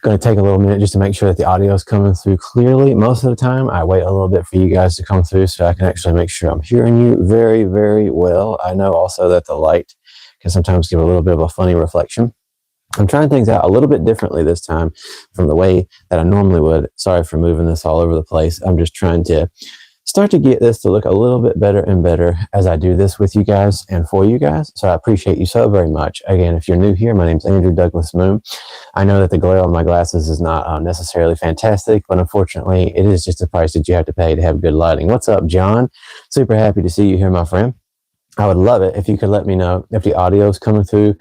Going to take a little minute just to make sure that the audio is coming through clearly. Most of the time, I wait a little bit for you guys to come through so I can actually make sure I'm hearing you very, very well. I know also that the light can sometimes give a little bit of a funny reflection. I'm trying things out a little bit differently this time from the way that I normally would. Sorry for moving this all over the place. I'm just trying to start to get this to look a little bit better and better as I do this with you guys and for you guys. So I appreciate you so very much. Again, if you're new here, my name's Andrew Douglas Moon. I know that the glare on my glasses is not necessarily fantastic, but unfortunately, it is just the price that you have to pay to have good lighting. What's up, John? Super happy to see you here, my friend. I would love it if you could let me know if the audio is coming through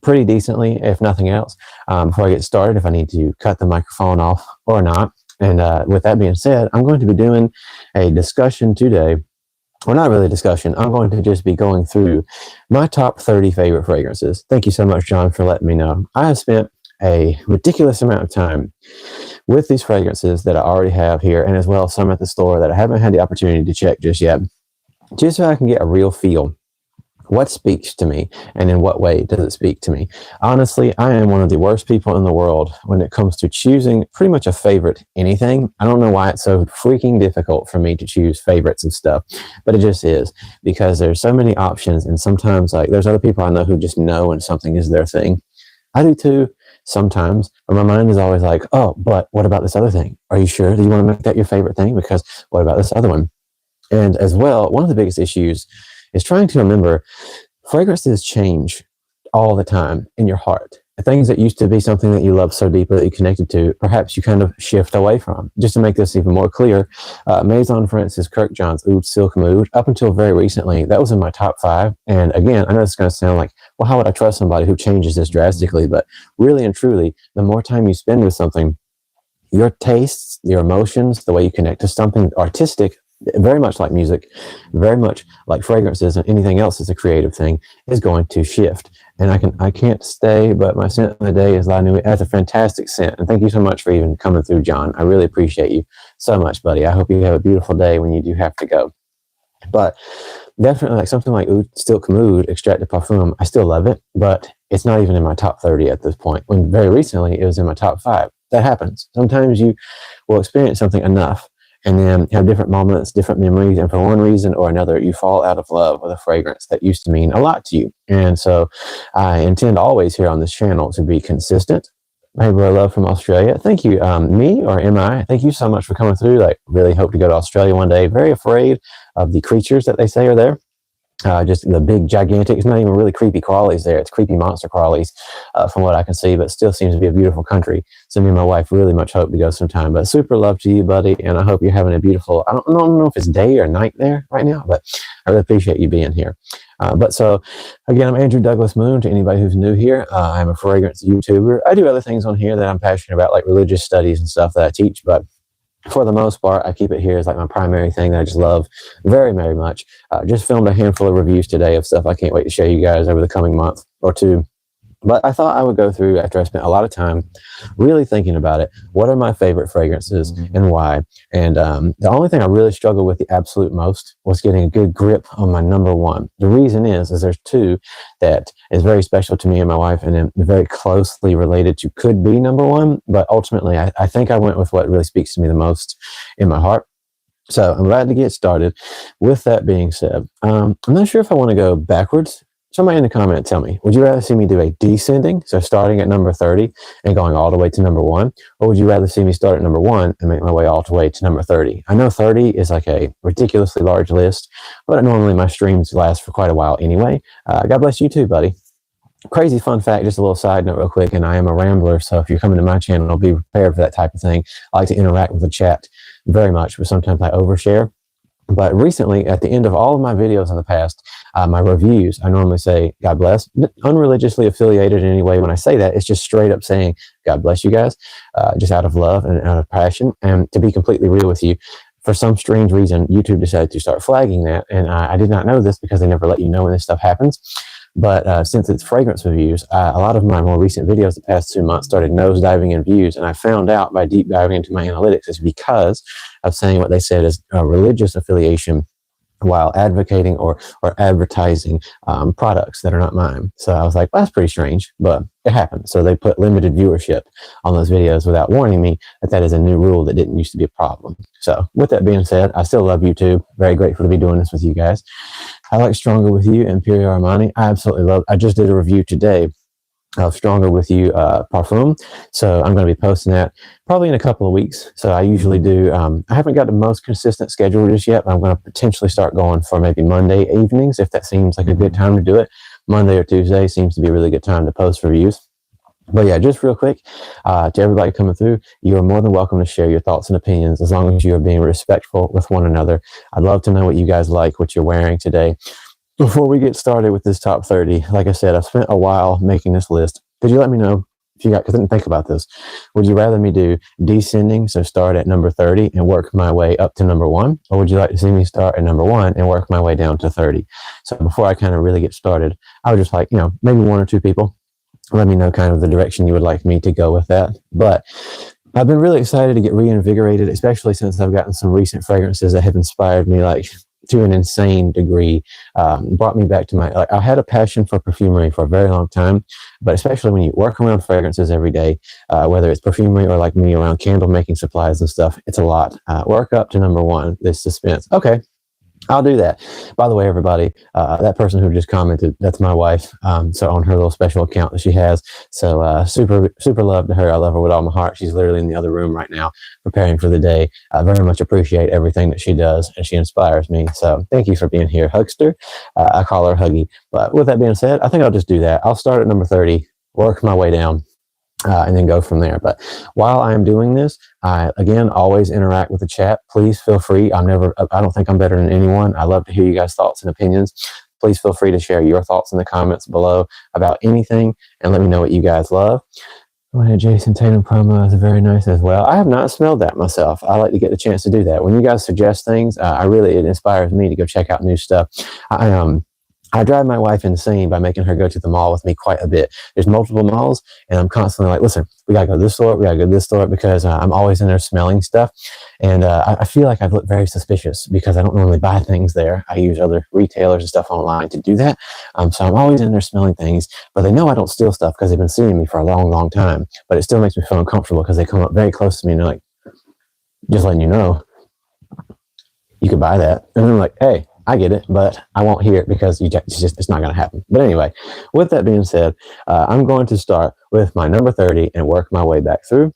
pretty decently, if nothing else, before I get started, if I need to cut the microphone off or not. And with that being said, I'm going to be doing a discussion today. Well, not really a discussion. I'm going to just be going through my top 30 favorite fragrances. Thank you so much, John, for letting me know. I have spent a ridiculous amount of time with these fragrances that I already have here, and as well as some at the store that I haven't had the opportunity to check just yet, just so I can get a real feel. What speaks to me, and in what way does it speak to me? Honestly, I am one of the worst people in the world when it comes to choosing pretty much a favorite anything. I don't know why it's so freaking difficult for me to choose favorites and stuff, but it just is, because there's so many options, and sometimes like there's other people I know who just know when something is their thing. I do too, sometimes, but my mind is always like, oh, but what about this other thing? Are you sure? Do you want to make that your favorite thing? Because what about this other one? And as well, one of the biggest issues is trying to remember fragrances change all the time in your heart. Things that used to be something that you love so deeply that you connected to, perhaps you kind of shift away from. Just to make this even more clear, Maison Francis Kurkdjian's Oud Silk Mood, up until very recently, that was in my top 5. And again, I know it's going to sound like, well, how would I trust somebody who changes this drastically? But really and truly, the more time you spend with something, your tastes, your emotions, the way you connect to something artistic, very much like music, very much like fragrances and anything else that's a creative thing, is going to shift. And I can't stay, but my scent of the day is La Nuit. That's a fantastic scent. And thank you so much for even coming through, John. I really appreciate you so much, buddy. I hope you have a beautiful day when you do have to go. But definitely like something like Oud Silk Mood, Extrait de Parfum, I still love it, but it's not even in my top 30 at this point, when very recently it was in my top 5. That happens. Sometimes you will experience something enough and then have different moments, different memories, and for one reason or another, you fall out of love with a fragrance that used to mean a lot to you. And so I intend always here on this channel to be consistent. Neighbor Love from Australia. Thank you. Me or am I? Thank you so much for coming through. Like, really hope to go to Australia one day. Very afraid of the creatures that they say are there. Just the big, gigantic, it's not even really creepy crawlies there. It's creepy monster crawlies from what I can see, but still seems to be a beautiful country. So me and my wife really much hope to go sometime. But super love to you, buddy, and I hope you're having a beautiful, I don't know if it's day or night there right now, but I really appreciate you being here. But so, again, I'm Andrew Douglas Moon. To anybody who's new here, I'm a fragrance YouTuber. I do other things on here that I'm passionate about, like religious studies and stuff that I teach, but for the most part, I keep it here as like my primary thing that I just love very, very much. Just filmed a handful of reviews today of stuff I can't wait to show you guys over the coming month or two. But I thought I would go through, after I spent a lot of time really thinking about it, what are my favorite fragrances and why? And the only thing I really struggled with the absolute most was getting a good grip on my number one. The reason is there's two that is very special to me and my wife, and then very closely related to could be number one. But ultimately, I think I went with what really speaks to me the most in my heart. So I'm glad to get started. With that being said, I'm not sure if I want to go backwards. Somebody in the comment, tell me, would you rather see me do a descending, so starting at number 30 and going all the way to number 1, or would you rather see me start at number 1 and make my way all the way to number 30? I know 30 is like a ridiculously large list, but normally my streams last for quite a while anyway. God bless you too, buddy. Crazy fun fact, just a little side note real quick, and I am a rambler, so if you're coming to my channel, I'll be prepared for that type of thing. I like to interact with the chat very much, but sometimes I overshare. But recently, at the end of all of my videos in the past, my reviews, I normally say, God bless, unreligiously affiliated in any way. When I say that, it's just straight up saying, God bless you guys, just out of love and out of passion. And to be completely real with you, for some strange reason, YouTube decided to start flagging that. And I did not know this because they never let you know when this stuff happens. But since it's fragrance reviews, a lot of my more recent videos the past 2 months started nosediving in views. And I found out by deep diving into my analytics, it's because of saying what they said is a religious affiliation while advocating or advertising products that are not mine. So I was like, well, that's pretty strange, but it happened. So they put limited viewership on those videos without warning me that is a new rule that didn't used to be a problem. So with that being said, I still love YouTube. Very grateful to be doing this with you guys. I like Stronger With You and Imperial Armani. I absolutely love it. I just did a review today of Stronger With You parfum. So I'm going to be posting that probably in a couple of weeks. So I usually do, I haven't got the most consistent schedule just yet, but I'm going to potentially start going for maybe Monday evenings, if that seems like a good time to do it. Monday or Tuesday seems to be a really good time to post reviews. But yeah, just real quick, to everybody coming through, you are more than welcome to share your thoughts and opinions as long as you are being respectful with one another. I'd love to know what you guys like, what you're wearing today. Before we get started with this top 30, like I said, I've spent a while making this list. Could you let me know if you got, because I didn't think about this. Would you rather me do descending, so start at number 30 and work my way up to number 1? Or would you like to see me start at number 1 and work my way down to 30? So before I kind of really get started, I would just like, maybe 1 or 2 people, let me know kind of the direction you would like me to go with that. But I've been really excited to get reinvigorated, especially since I've gotten some recent fragrances that have inspired me, like, to an insane degree, brought me back to I had a passion for perfumery for a very long time, but especially when you work around fragrances every day, whether it's perfumery or like me around candle making supplies and stuff, it's a lot. Work up to number 1, this suspense. Okay, I'll do that. By the way, everybody, that person who just commented, that's my wife. So on her little special account that she has. So super, super love to her. I love her with all my heart. She's literally in the other room right now preparing for the day. I very much appreciate everything that she does, and she inspires me. So thank you for being here, Hugster. I call her Huggy. But with that being said, I think I'll just do that. I'll start at number 30, work my way down, and then go from there. But while I'm doing this, I, again, always interact with the chat. Please feel free. I don't think I'm better than anyone. I love to hear you guys' thoughts and opinions. Please feel free to share your thoughts in the comments below about anything and let me know what you guys love. Jason Tatum promo is very nice as well. I have not smelled that myself. I like to get the chance to do that. When you guys suggest things, it inspires me to go check out new stuff. I drive my wife insane by making her go to the mall with me quite a bit. There's multiple malls, and I'm constantly like, listen, we got to go to this store, we got to go to this store, because I'm always in there smelling stuff. And I feel like I've looked very suspicious because I don't normally buy things there. I use other retailers and stuff online to do that. So I'm always in there smelling things, but they know I don't steal stuff because they've been seeing me for a long, long time. But it still makes me feel uncomfortable because they come up very close to me and they're like, just letting you know, you could buy that. And I'm like, hey, I get it, but I won't hear it because it's not going to happen. But anyway, with that being said, I'm going to start with my number 30 and work my way back through.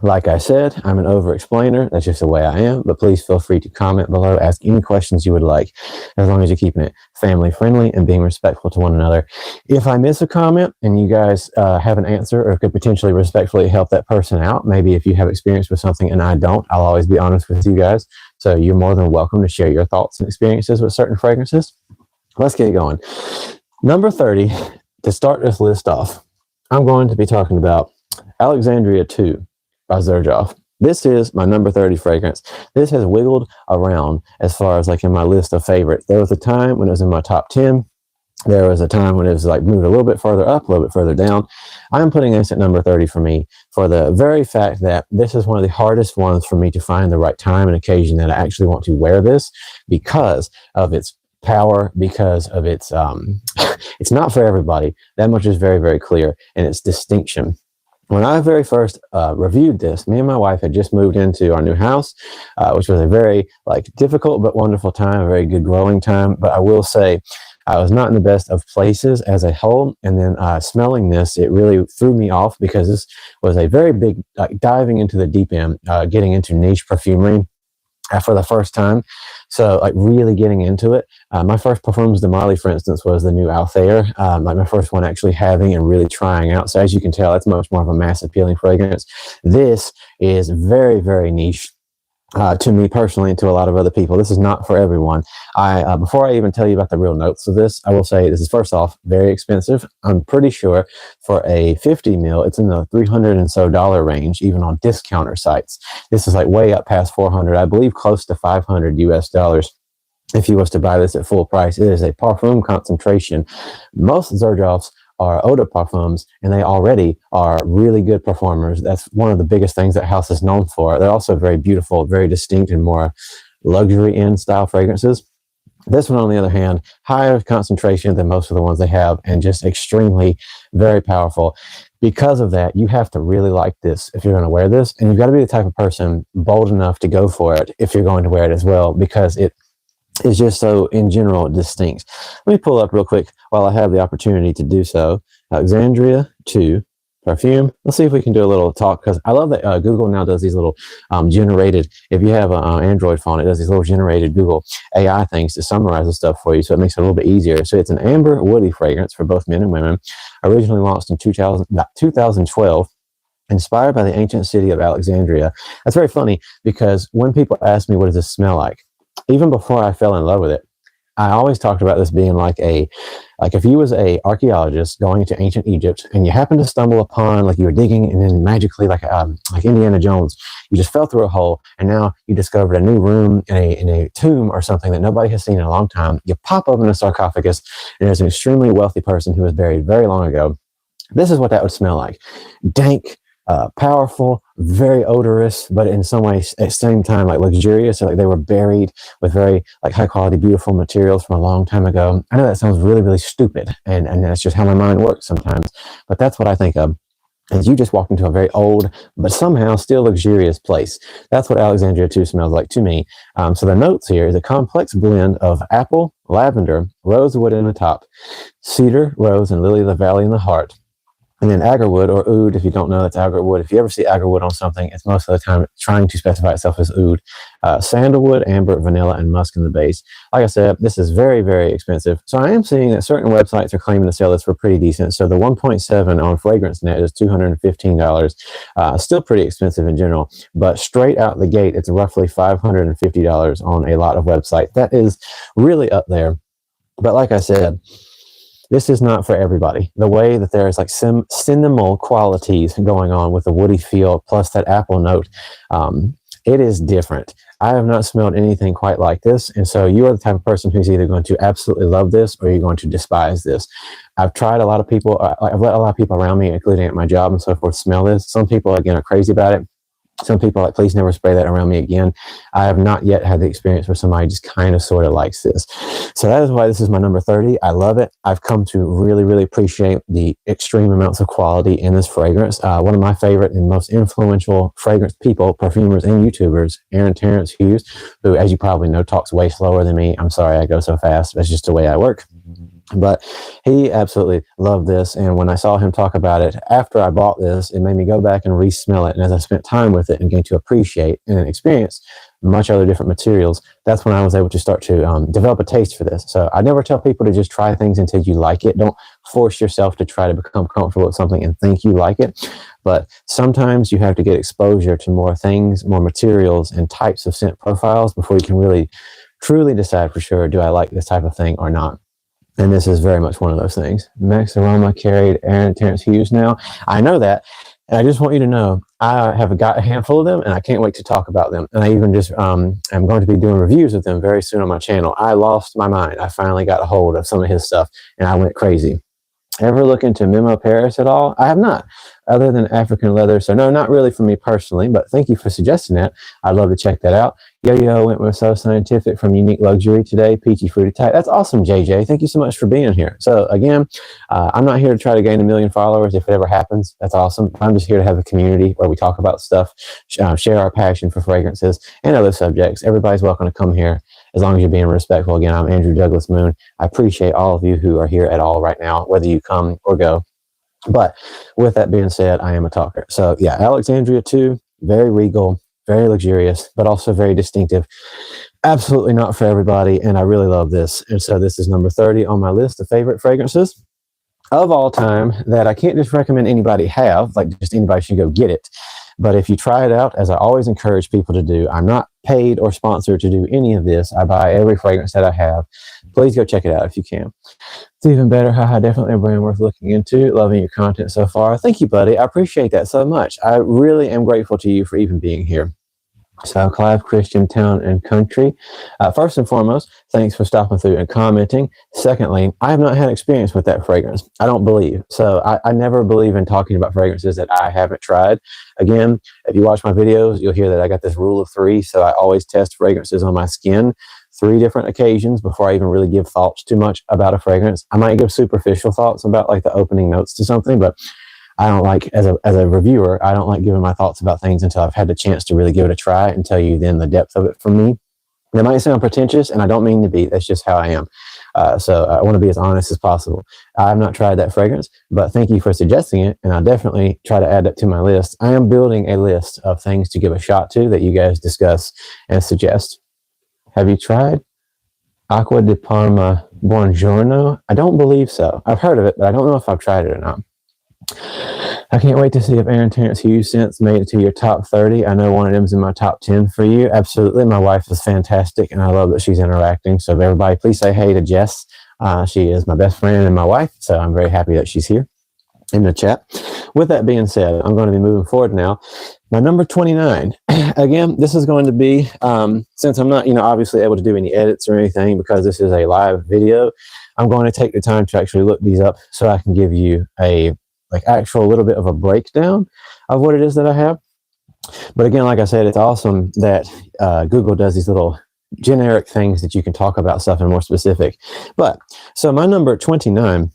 Like I said, I'm an over-explainer. That's just the way I am. But please feel free to comment below, ask any questions you would like, as long as you're keeping it family-friendly and being respectful to one another. If I miss a comment and you guys have an answer or could potentially respectfully help that person out, maybe if you have experience with something and I don't, I'll always be honest with you guys. So you're more than welcome to share your thoughts and experiences with certain fragrances. Let's get going. Number 30, to start this list off, I'm going to be talking about Alexandria 2 by Xerjoff. This is my number 30 fragrance. This has wiggled around as far as like in my list of favorites. There was a time when it was in my top 10. There was a time when it was like moved a little bit further up, a little bit further down. I'm putting this at number 30 for me for the very fact that this is one of the hardest ones for me to find the right time and occasion that I actually want to wear this, because of its power, because of its, it's not for everybody. That much is very, very clear, and its distinction. When I very first reviewed this, me and my wife had just moved into our new house, which was a very difficult but wonderful time, a very good growing time. But I will say I was not in the best of places as a whole. And then smelling this, it really threw me off, because this was a very big diving into the deep end, getting into niche perfumery for the first time. So really getting into it. My first Parfums de Marly, for instance, was the new Altair. My first one actually having and really trying out. So as you can tell, it's much more of a mass appealing fragrance. This is very, very niche. To me personally and to a lot of other people. This is not for everyone. Before I even tell you about the real notes of this, I will say this is, first off, very expensive. I'm pretty sure for a 50 mil, it's in the $300 and so range, even on discounter sites. This is way up past 400, I believe close to 500 US dollars. If you was to buy this at full price, it is a parfum concentration. Most Xerjoffs are eau de parfums, and they already are really good performers. That's one of the biggest things that house is known for. They're also very beautiful, very distinct, and more luxury in style fragrances. This one, on the other hand, higher concentration than most of the ones they have, and just extremely, very powerful. Because of that, you have to really like this if you're going to wear this, and you've got to be the type of person bold enough to go for it if you're going to wear it as well, because it is just so, in general, distinct. Let me pull up real quick while I have the opportunity to do so. Alexandria 2 perfume. Let's see if we can do a little talk, because I love that Google now does these little generated, if you have an Android phone, it does these little generated Google AI things to summarize the stuff for you, so it makes it a little bit easier. So it's an amber woody fragrance for both men and women, originally launched in 2012, inspired by the ancient city of Alexandria. That's very funny, because when people ask me, what does this smell like? Even before I fell in love with it, I always talked about this being like if you was a archaeologist going to ancient Egypt and you happened to stumble upon, like you were digging and then magically like Indiana Jones, you just fell through a hole and now you discovered a new room in a tomb or something that nobody has seen in a long time. You pop open a sarcophagus and there's an extremely wealthy person who was buried very long ago. This is what that would smell like. Dank, powerful, very odorous, but in some ways at the same time like luxurious. So like they were buried with very like high quality, beautiful materials from a long time ago. I know that sounds really, really stupid, and that's just how my mind works sometimes. But that's what I think of. As you just walked into a very old, but somehow still luxurious place. That's what Alexandria 2 smells like to me. So the notes here is a complex blend of apple, lavender, rosewood in the top, cedar, rose, and lily of the valley in the heart. And then agarwood, or oud, if you don't know, that's agarwood. If you ever see agarwood on something, it's most of the time trying to specify itself as oud. Sandalwood, amber, vanilla, and musk in the base. Like I said, this is very, very expensive. So I am seeing that certain websites are claiming to sell this for pretty decent. So the 1.7 on FragranceNet is $215. Still pretty expensive in general. But straight out the gate, it's roughly $550 on a lot of websites. That is really up there. But like I said, this is not for everybody. The way that there's like some cinnamon qualities going on with the woody feel plus that apple note, it is different. I have not smelled anything quite like this. And so you are the type of person who's either going to absolutely love this or you're going to despise this. I've tried a lot of people, I've let a lot of people around me, including at my job and so forth, smell this. Some people, again, are crazy about it. Some people are like, please never spray that around me again. I have not yet had the experience where somebody just kind of sort of likes this. So that is why this is my number 30. I love it. I've come to really, really appreciate the extreme amounts of quality in this fragrance. One of my favorite and most influential fragrance people, perfumers and YouTubers, Aaron Terrence Hughes, who, as you probably know, talks way slower than me. I'm sorry I go so fast. That's just the way I work. But he absolutely loved this. And when I saw him talk about it after I bought this, it made me go back and re-smell it. And as I spent time with it and getting to appreciate and experience much other different materials, that's when I was able to start to develop a taste for this. So I never tell people to just try things until you like it. Don't force yourself to try to become comfortable with something and think you like it. But sometimes you have to get exposure to more things, more materials, and types of scent profiles before you can really, truly decide for sure, do I like this type of thing or not? And this is very much one of those things. Max Aroma carried Aaron Terrence Hughes now. I know that. And I just want you to know, I have got a handful of them and I can't wait to talk about them. And I even just am going to be doing reviews of them very soon on my channel. I lost my mind. I finally got a hold of some of his stuff and I went crazy. Ever look into Memo Paris at all? I have not, other than African leather. So no, not really for me personally, but thank you for suggesting that. I'd love to check that out. Yo-Yo went with So Scientific from Unique Luxury today, Peachy Fruity Type. That's awesome, JJ. Thank you so much for being here. So again, I'm not here to try to gain 1 million followers. If it ever happens, that's awesome. I'm just here to have a community where we talk about stuff, share our passion for fragrances and other subjects. Everybody's welcome to come here as long as you're being respectful. Again, I'm Andrew Douglas Moon. I appreciate all of you who are here at all right now, whether you come or go. But with that being said, I am a talker. So yeah, Alexandria 2, very regal, very luxurious, but also very distinctive. Absolutely not for everybody, and I really love this. And so this is number 30 on my list of favorite fragrances of all time that I can't just recommend anybody have, like just anybody should go get it. But if you try it out, as I always encourage people to do, I'm not paid or sponsored to do any of this. I buy every fragrance that I have. Please go check it out if you can. It's even better. Haha, definitely a brand worth looking into. Loving your content so far. Thank you, buddy. I appreciate that so much. I really am grateful to you for even being here. So Clive Christian Town and Country. First and foremost, thanks for stopping through and commenting. Secondly, I have not had experience with that fragrance. I don't believe. So I never believe in talking about fragrances that I haven't tried. Again, if you watch my videos, you'll hear that I got this rule of 3. So I always test fragrances on my skin 3 different occasions before I even really give thoughts too much about a fragrance. I might give superficial thoughts about like the opening notes to something, but I don't like, as a reviewer, I don't like giving my thoughts about things until I've had the chance to really give it a try and tell you then the depth of it for me. It might sound pretentious, and I don't mean to be. That's just how I am. So I want to be as honest as possible. I've not tried that fragrance, but thank you for suggesting it, and I'll definitely try to add that to my list. I am building a list of things to give a shot to that you guys discuss and suggest. Have you tried Acqua di Parma Buongiorno? I don't believe so. I've heard of it, but I don't know if I've tried it or not. I can't wait to see if Aaron Terrence Hughes scents made it to your top 30. I know one of them's in my top 10 for you. Absolutely. My wife is fantastic, and I love that she's interacting. So everybody, please say hey to Jess. She is my best friend and my wife, so I'm very happy that she's here in the chat. With that being said, I'm going to be moving forward now. My number 29. Again, this is going to be, since I'm not, obviously able to do any edits or anything because this is a live video, I'm going to take the time to actually look these up so I can give you a actual little bit of a breakdown of what it is that I have. But again, like I said, it's awesome that Google does these little generic things that you can talk about stuff and more specific. But so my number 29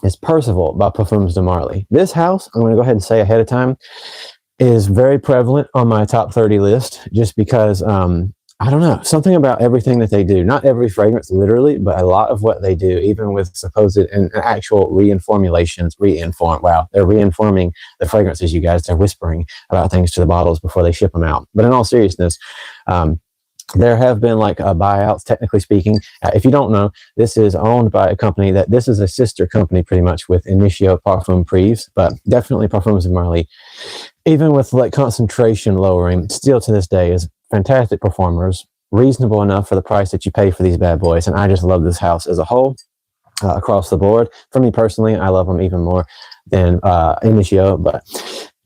is Percival by Parfums de Marly. This house, I'm going to go ahead and say ahead of time, is very prevalent on my top 30 list just because I don't know, something about everything that they do, not every fragrance literally, but a lot of what they do, even with supposed and actual reformulations, they're reinforming the fragrances, you guys. They're whispering about things to the bottles before they ship them out. But in all seriousness, there have been buyouts, technically speaking. If you don't know, this is owned by a company this is a sister company pretty much with Initio Parfum Privé, but definitely Parfums de Marly, even with concentration lowering, still to this day is fantastic performers, reasonable enough for the price that you pay for these bad boys. And I just love this house as a whole, across the board. For me personally, I love them even more than Initio, but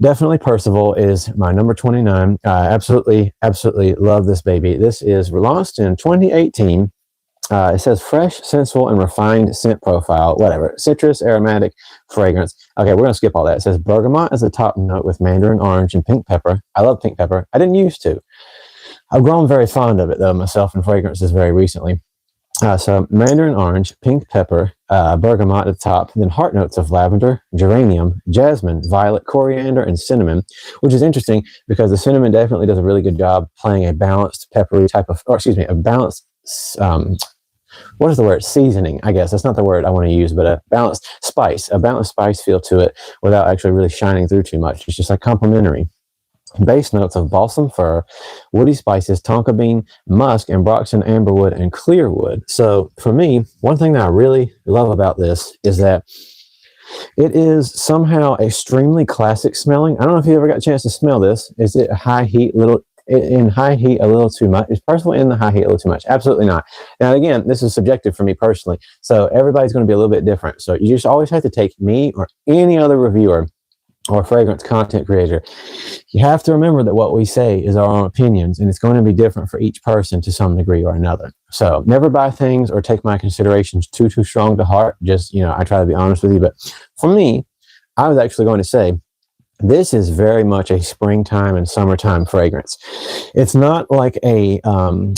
definitely Percival is my number 29. Absolutely love this baby. This is relaunched in 2018. It says fresh, sensual, and refined scent profile, whatever. Citrus, aromatic, fragrance. Okay, we're going to skip all that. It says bergamot as a top note with mandarin orange and pink pepper. I love pink pepper. I didn't used to. I've grown very fond of it, though, myself in fragrances very recently. So mandarin orange, pink pepper, bergamot at the top, then heart notes of lavender, geranium, jasmine, violet, coriander, and cinnamon, which is interesting because the cinnamon definitely does a really good job playing a balanced peppery a balanced, what is the word? Seasoning, I guess. That's not the word I want to use, but a balanced spice feel to it without actually really shining through too much. It's just complementary. Base notes of balsam fir, woody spices, tonka bean, musk, ambroxan, amberwood, and clearwood. So for me, one thing that I really love about this is that it is somehow extremely classic smelling. I don't know if you ever got a chance to smell this. Is it high heat, in high heat a little too much? Is Percival in the high heat a little too much? Absolutely not. Now, again, this is subjective for me personally. So everybody's going to be a little bit different. So you just always have to take me or any other reviewer or fragrance content creator. You have to remember that what we say is our own opinions, and it's going to be different for each person to some degree or another. So never buy things or take my considerations too strong to heart. Just, I try to be honest with you. But for me, I was actually going to say, this is very much a springtime and summertime fragrance. It's not like a Creed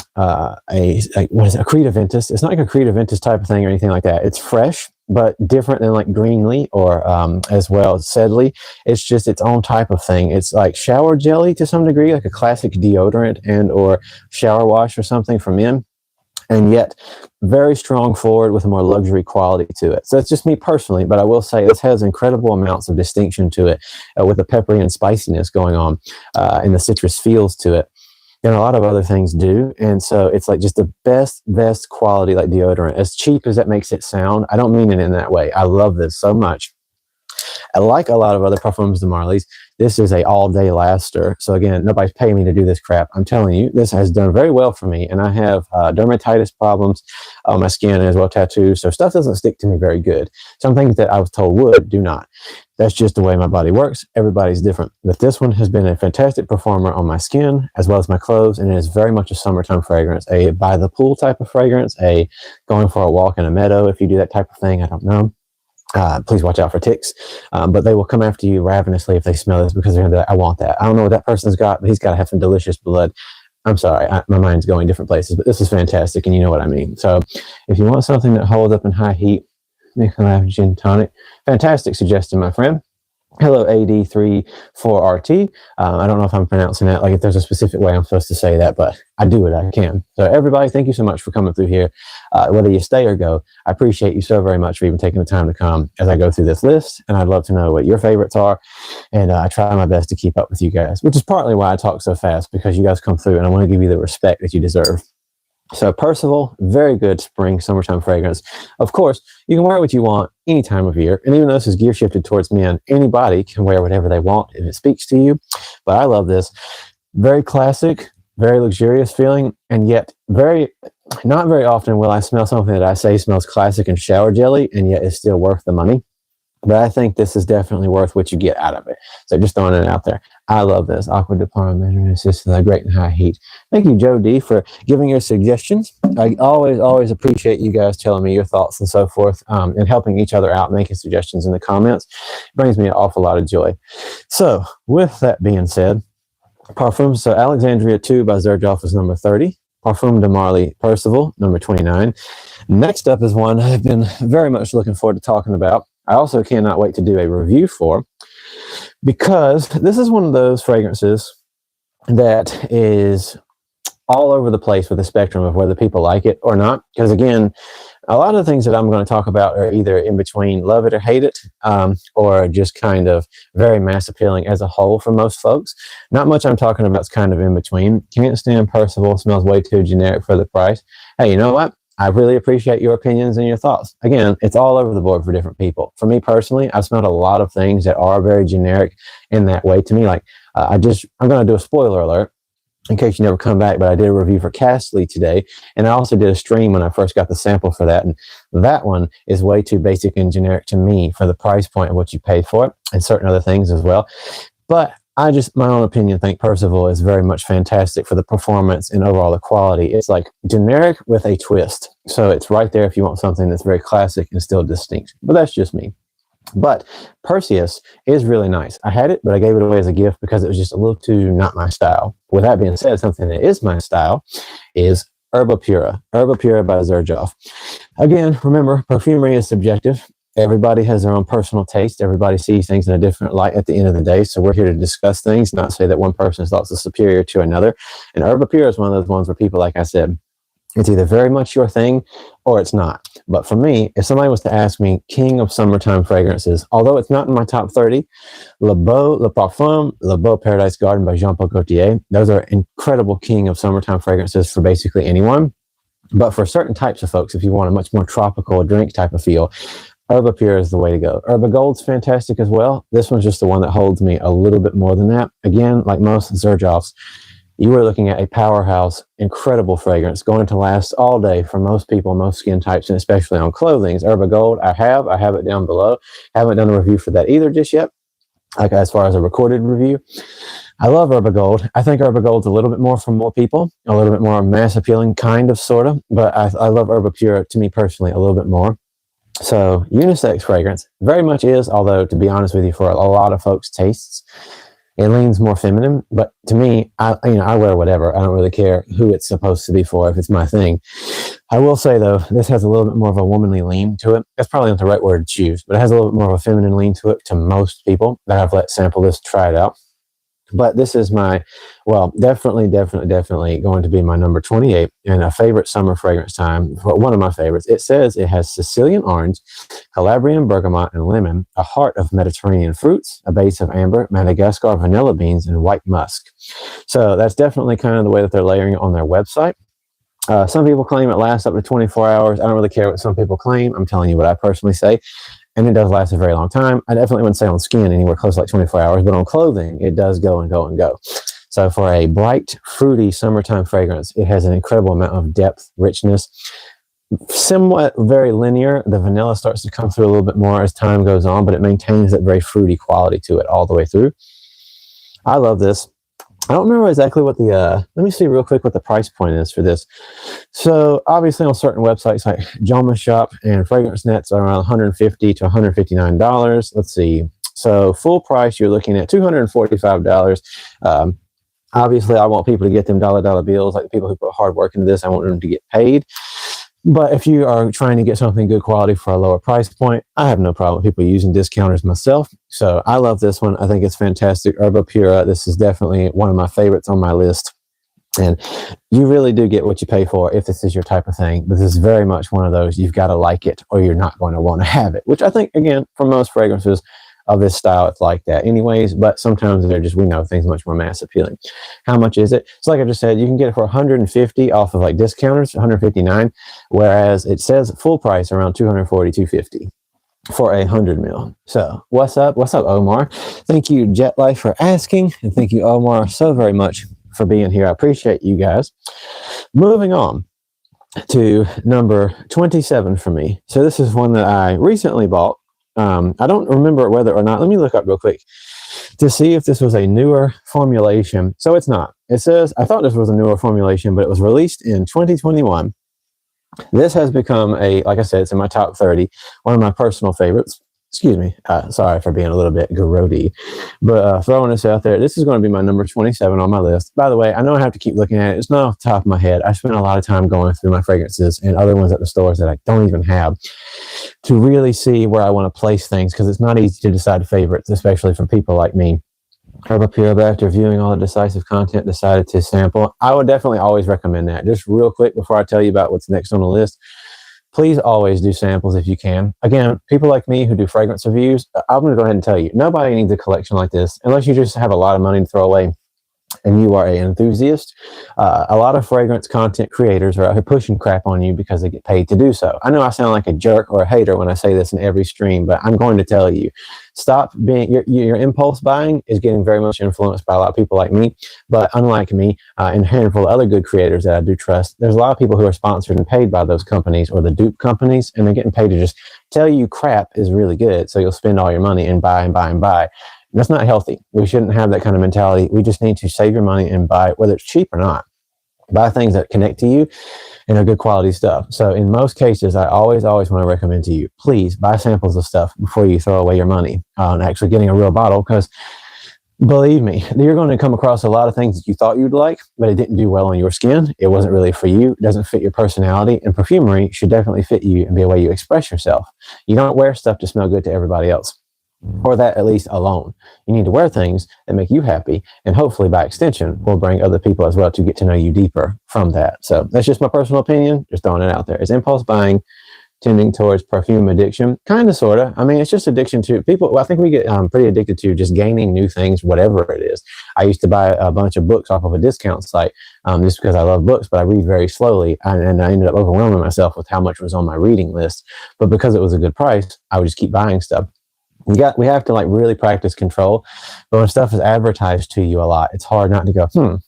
Aventus. It's not like a Creed Aventus type of thing or anything like that. It's fresh, but different than Greenlee or as well as Sedley. It's just its own type of thing. It's like shower jelly to some degree, like a classic deodorant and or shower wash or something for men. And yet very strong forward with a more luxury quality to it. So it's just me personally, but I will say this has incredible amounts of distinction to it with the peppery and spiciness going on and the citrus feels to it. And a lot of other things do. And so it's just the best quality deodorant. As cheap as that makes it sound, I don't mean it in that way. I love this so much. Like a lot of other Parfums de Marly's, this is a all-day laster. So again, nobody's paying me to do this crap. I'm telling you, this has done very well for me. And I have dermatitis problems on my skin as well, tattoos. So stuff doesn't stick to me very good. Some things that I was told would, do not. That's just the way my body works. Everybody's different. But this one has been a fantastic performer on my skin as well as my clothes. And it is very much a summertime fragrance, a by the pool type of fragrance, a going for a walk in a meadow if you do that type of thing. I don't know. Please watch out for ticks, but they will come after you ravenously if they smell this because they're going to be like, I want that. I don't know what that person's got, but he's got to have some delicious blood. I'm sorry, my mind's going different places, but this is fantastic, and you know what I mean. So if you want something that holds up in high heat, Nicolai Gin Tonic, fantastic suggestion, my friend. Hello, AD34RT. I don't know if I'm pronouncing that, like if there's a specific way I'm supposed to say that, but I do what I can. So everybody, thank you so much for coming through here. Whether you stay or go, I appreciate you so very much for even taking the time to come as I go through this list. And I'd love to know what your favorites are. And I try my best to keep up with you guys, which is partly why I talk so fast, because you guys come through and I want to give you the respect that you deserve. So Percival, very good spring, summertime fragrance. Of course, you can wear what you want any time of year. And even though this is gear shifted towards men, anybody can wear whatever they want if it speaks to you. But I love this. Very classic, very luxurious feeling. And yet not very often will I smell something that I say smells classic and shower jelly, and yet it's still worth the money. But I think this is definitely worth what you get out of it. So just throwing it out there. I love this. Aqua de Parma, system, great and high heat. Thank you, Joe D, for giving your suggestions. I always appreciate you guys telling me your thoughts and so forth, and helping each other out, making suggestions in the comments. It brings me an awful lot of joy. So with that being said, Parfum, so Alexandria 2 by Xerjoff is number 30. Parfum de Marly Percival, number 29. Next up is one I've been very much looking forward to talking about. I also cannot wait to do a review for, because this is one of those fragrances that is all over the place with the spectrum of whether people like it or not. Because again, a lot of the things that I'm going to talk about are either in between love it or hate it, or just kind of very mass appealing as a whole for most folks. Not much I'm talking about is kind of in between. Can't stand Percival, smells way too generic for the price. Hey, you know what? I really appreciate your opinions and your thoughts. Again, it's all over the board for different people. For me personally, I've smelled a lot of things that are very generic in that way to me. Like I'm going to do a spoiler alert in case you never come back, but I did a review for Castly today, and I also did a stream when I first got the sample for that, and that one is way too basic and generic to me for the price point of what you pay for it, and certain other things as well. But I just, my own opinion, think Percival is very much fantastic for the performance and overall the quality. It's like generic with a twist. So it's right there if you want something that's very classic and still distinct. But that's just me. But Perseus is really nice. I had it, but I gave it away as a gift because it was just a little too not my style. With that being said, something that is my style is Herba Pura. Herba Pura by Xerjoff. Again, remember, perfumery is subjective. Everybody has their own personal taste. Everybody sees things in a different light at the end of the day. So we're here to discuss things, not say that one person's thoughts are superior to another. And Herba Pura is one of those ones where people, like I said, it's either very much your thing or it's not. But for me, if somebody was to ask me king of summertime fragrances, although it's not in my top 30, Le Beau, Le Parfum, Le Beau Paradise Garden by Jean Paul Gaultier, those are incredible king of summertime fragrances for basically anyone. But for certain types of folks, if you want a much more tropical drink type of feel, Herba Pura is the way to go. Herba Gold's fantastic as well. This one's just the one that holds me a little bit more than that. Again, like most Xerjoffs, you are looking at a powerhouse, incredible fragrance going to last all day for most people, most skin types, and especially on clothing. Herba Gold, I have it down below. Haven't done a review for that either just yet, like as far as a recorded review. I love Herba Gold. I think Herba Gold's a little bit more for more people, a little bit more mass appealing, kind of, sort of. But I love Herba Pura, to me personally, a little bit more. So unisex fragrance very much is, although to be honest with you, for a lot of folks' tastes, it leans more feminine. But to me, I wear whatever. I don't really care who it's supposed to be for if it's my thing. I will say though, this has a little bit more of a womanly lean to it. That's probably not the right word to choose, but it has a little bit more of a feminine lean to it to most people that I've let sample this, try it out. But this is my, well, definitely going to be my number 28 and a favorite summer fragrance time. One of my favorites. It says it has Sicilian orange, Calabrian bergamot, and lemon, a heart of Mediterranean fruits, a base of amber, Madagascar vanilla beans, and white musk. So that's definitely kind of the way that they're layering it on their website. Some people claim it lasts up to 24 hours. I don't really care what some people claim. I'm telling you what I personally say. And it does last a very long time. I definitely wouldn't say on skin anywhere close to like 24 hours, but on clothing, it does go and go and go. So for a bright, fruity summertime fragrance, it has an incredible amount of depth, richness, somewhat very linear. The vanilla starts to come through a little bit more as time goes on, but it maintains that very fruity quality to it all the way through. I love this. I don't remember exactly what the, let me see real quick what the price point is for this. So obviously on certain websites like Joma Shop and Fragrance Nets are around $150 to $159. Let's see. So full price, you're looking at $245. Obviously, I want people to get them dollar bills, like the people who put hard work into this. I want them to get paid. But if you are trying to get something good quality for a lower price point, I have no problem with people using discounters myself. So I love this one. I think it's fantastic. Herba Pura. This is definitely one of my favorites on my list. And you really do get what you pay for if this is your type of thing. But this is very much one of those, you've got to like it or you're not going to want to have it, which I think, again, for most fragrances of this style, it's like that anyways. But sometimes they're just, we know things much more mass appealing. How much is it? So like I just said, you can get it for 150 off of like discounters, 159, whereas it says full price around 240, 250 for 100 mil. So what's up? What's up, Omar? Thank you, Jet Life, for asking. And thank you, Omar, so very much for being here. I appreciate you guys. Moving on to number 27 for me. So this is one that I recently bought. I don't remember whether or not, let me look up real quick to see if this was a newer formulation. So it's not. It says, I thought this was a newer formulation, but it was released in 2021. This has become like I said, it's in my top 30, one of my personal favorites. Excuse me. Sorry for being a little bit grody, but throwing this out there, this is going to be my number 27 on my list. By the way, I know I have to keep looking at it. It's not off the top of my head. I spend a lot of time going through my fragrances and other ones at the stores that I don't even have to really see where I want to place things, because it's not easy to decide favorites, especially for people like me. Herba Pura, after viewing all the decisive content, decided to sample. I would definitely always recommend that. Just real quick before I tell you about what's next on the list, please always do samples if you can. Again, people like me who do fragrance reviews, I'm going to go ahead and tell you, nobody needs a collection like this unless you just have a lot of money to throw away and you are an enthusiast. A lot of fragrance content creators are out here pushing crap on you because they get paid to do so. I know I sound like a jerk or a hater when I say this in every stream, but I'm going to tell you, stop being, your impulse buying is getting very much influenced by a lot of people like me. But unlike me and a handful of other good creators that I do trust, there's a lot of people who are sponsored and paid by those companies or the dupe companies, and they're getting paid to just tell you crap is really good. So you'll spend all your money and buy and buy and buy. That's not healthy. We shouldn't have that kind of mentality. We just need to save your money and buy, whether it's cheap or not, buy things that connect to you and are good quality stuff. So in most cases, I always want to recommend to you, please buy samples of stuff before you throw away your money on actually getting a real bottle. Because believe me, you're going to come across a lot of things that you thought you'd like, but it didn't do well on your skin. It wasn't really for you. It doesn't fit your personality. And perfumery should definitely fit you and be a way you express yourself. You don't wear stuff to smell good to everybody else, or that at least alone. You need to wear things that make you happy, and hopefully by extension will bring other people as well to get to know you deeper from that. So that's just my personal opinion, just throwing it out there. Is impulse buying tending towards perfume addiction? Kind of, sort of. I mean, it's just addiction to people. I think we get pretty addicted to just gaining new things, whatever it is. I used to buy a bunch of books off of a discount site just because I love books, but I read very slowly, and I ended up overwhelming myself with how much was on my reading list. But because it was a good price, I would just keep buying stuff. We have to like really practice control. But when stuff is advertised to you a lot, it's hard not to go,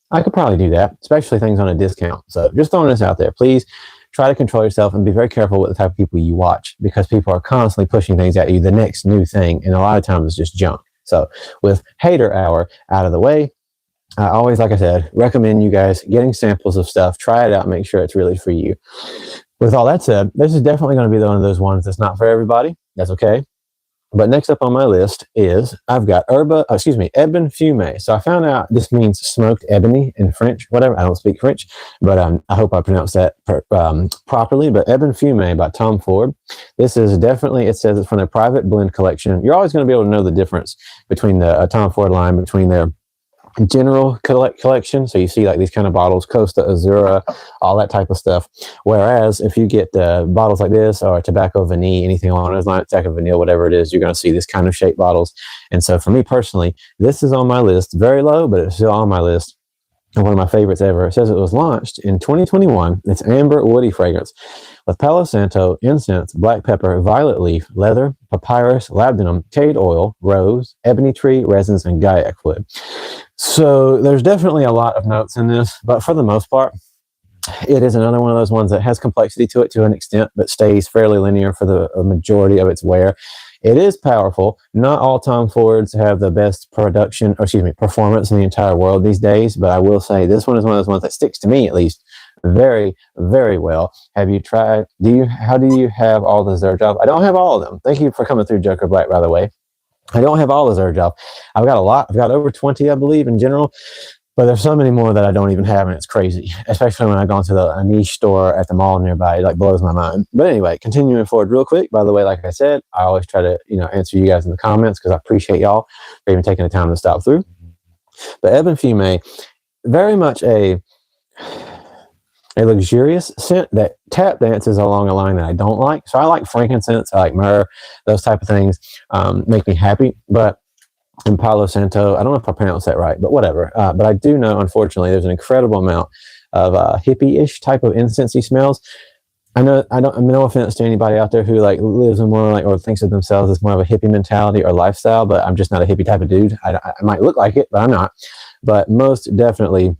I could probably do that, especially things on a discount. So just throwing this out there, please try to control yourself and be very careful with the type of people you watch, because people are constantly pushing things at you, the next new thing. And a lot of times it's just junk. So with hater hour out of the way, I always, like I said, recommend you guys getting samples of stuff, try it out, make sure it's really for you. With all that said, this is definitely going to be one of those ones that's not for everybody. That's okay. But next up on my list is I've got Ebon Fume. So I found out this means smoked ebony in French, whatever. I don't speak French, but I hope I pronounced that properly. But Ebon Fume by Tom Ford. This is definitely, it says it's from their private blend collection. You're always going to be able to know the difference between the Tom Ford line, between their general collection. So you see like these kind of bottles, Costa Azura, all that type of stuff. Whereas if you get bottles like this or Tobacco Vanille, anything along those lines, Tobacco Vanille, whatever it is, you're going to see this kind of shaped bottles. And so for me personally, this is on my list, very low, but it's still on my list. And one of my favorites ever. It says it was launched in 2021. It's amber woody fragrance with Palo Santo, incense, black pepper, violet leaf, leather, papyrus, labdanum, jade oil, rose, ebony tree, resins, and gaiac wood. So there's definitely a lot of notes in this, but for the most part, it is another one of those ones that has complexity to it to an extent, but stays fairly linear for the majority of its wear. It is powerful. Not all Tom Fords have the best performance in the entire world these days, but I will say this one is one of those ones that sticks to me at least very, very well. Have you tried? How do you have all the Xerjoff? I don't have all of them. Thank you for coming through, Joker Black, by the way. I don't have all the Xerjoff. I've got a lot. I've got over 20, I believe, in general. But there's so many more that I don't even have, and it's crazy, especially when I go into a niche store at the mall nearby. It like blows my mind. But anyway, continuing forward real quick. By the way, like I said, I always try to, answer you guys in the comments because I appreciate y'all for even taking the time to stop through. But Ebon Fume, very much a luxurious scent that tap dances along a line that I don't like. So I like frankincense, I like myrrh, those type of things make me happy. But in Palo Santo, I don't know if I pronounced that right, but whatever. But I do know, unfortunately, there's an incredible amount of hippie-ish type of incensey smells. No offense to anybody out there who like lives in more like or thinks of themselves as more of a hippie mentality or lifestyle, but I'm just not a hippie type of dude. I might look like it, but I'm not. But most definitely,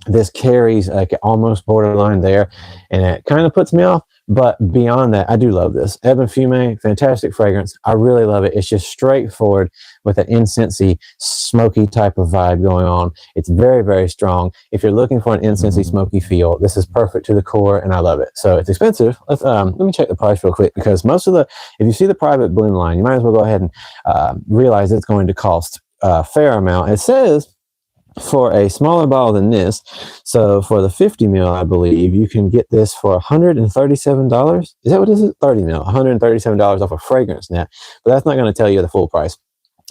this carries like almost borderline there, and it kind of puts me off. But beyond that, I do love this. Ebon Fume, fantastic fragrance. I really love it. It's just straightforward with an incensey, smoky type of vibe going on. It's very, very strong. If you're looking for an incensey, smoky feel, this is perfect to the core, and I love it. So it's expensive. Let me check the price real quick, because most of if you see the private blend line, you might as well go ahead and realize it's going to cost a fair amount. It says for a smaller bottle than this, so for the 50 ml, I believe you can get this for $137. Is that what this is? 30 ml, $137 off of FragranceNet, but that's not going to tell you the full price.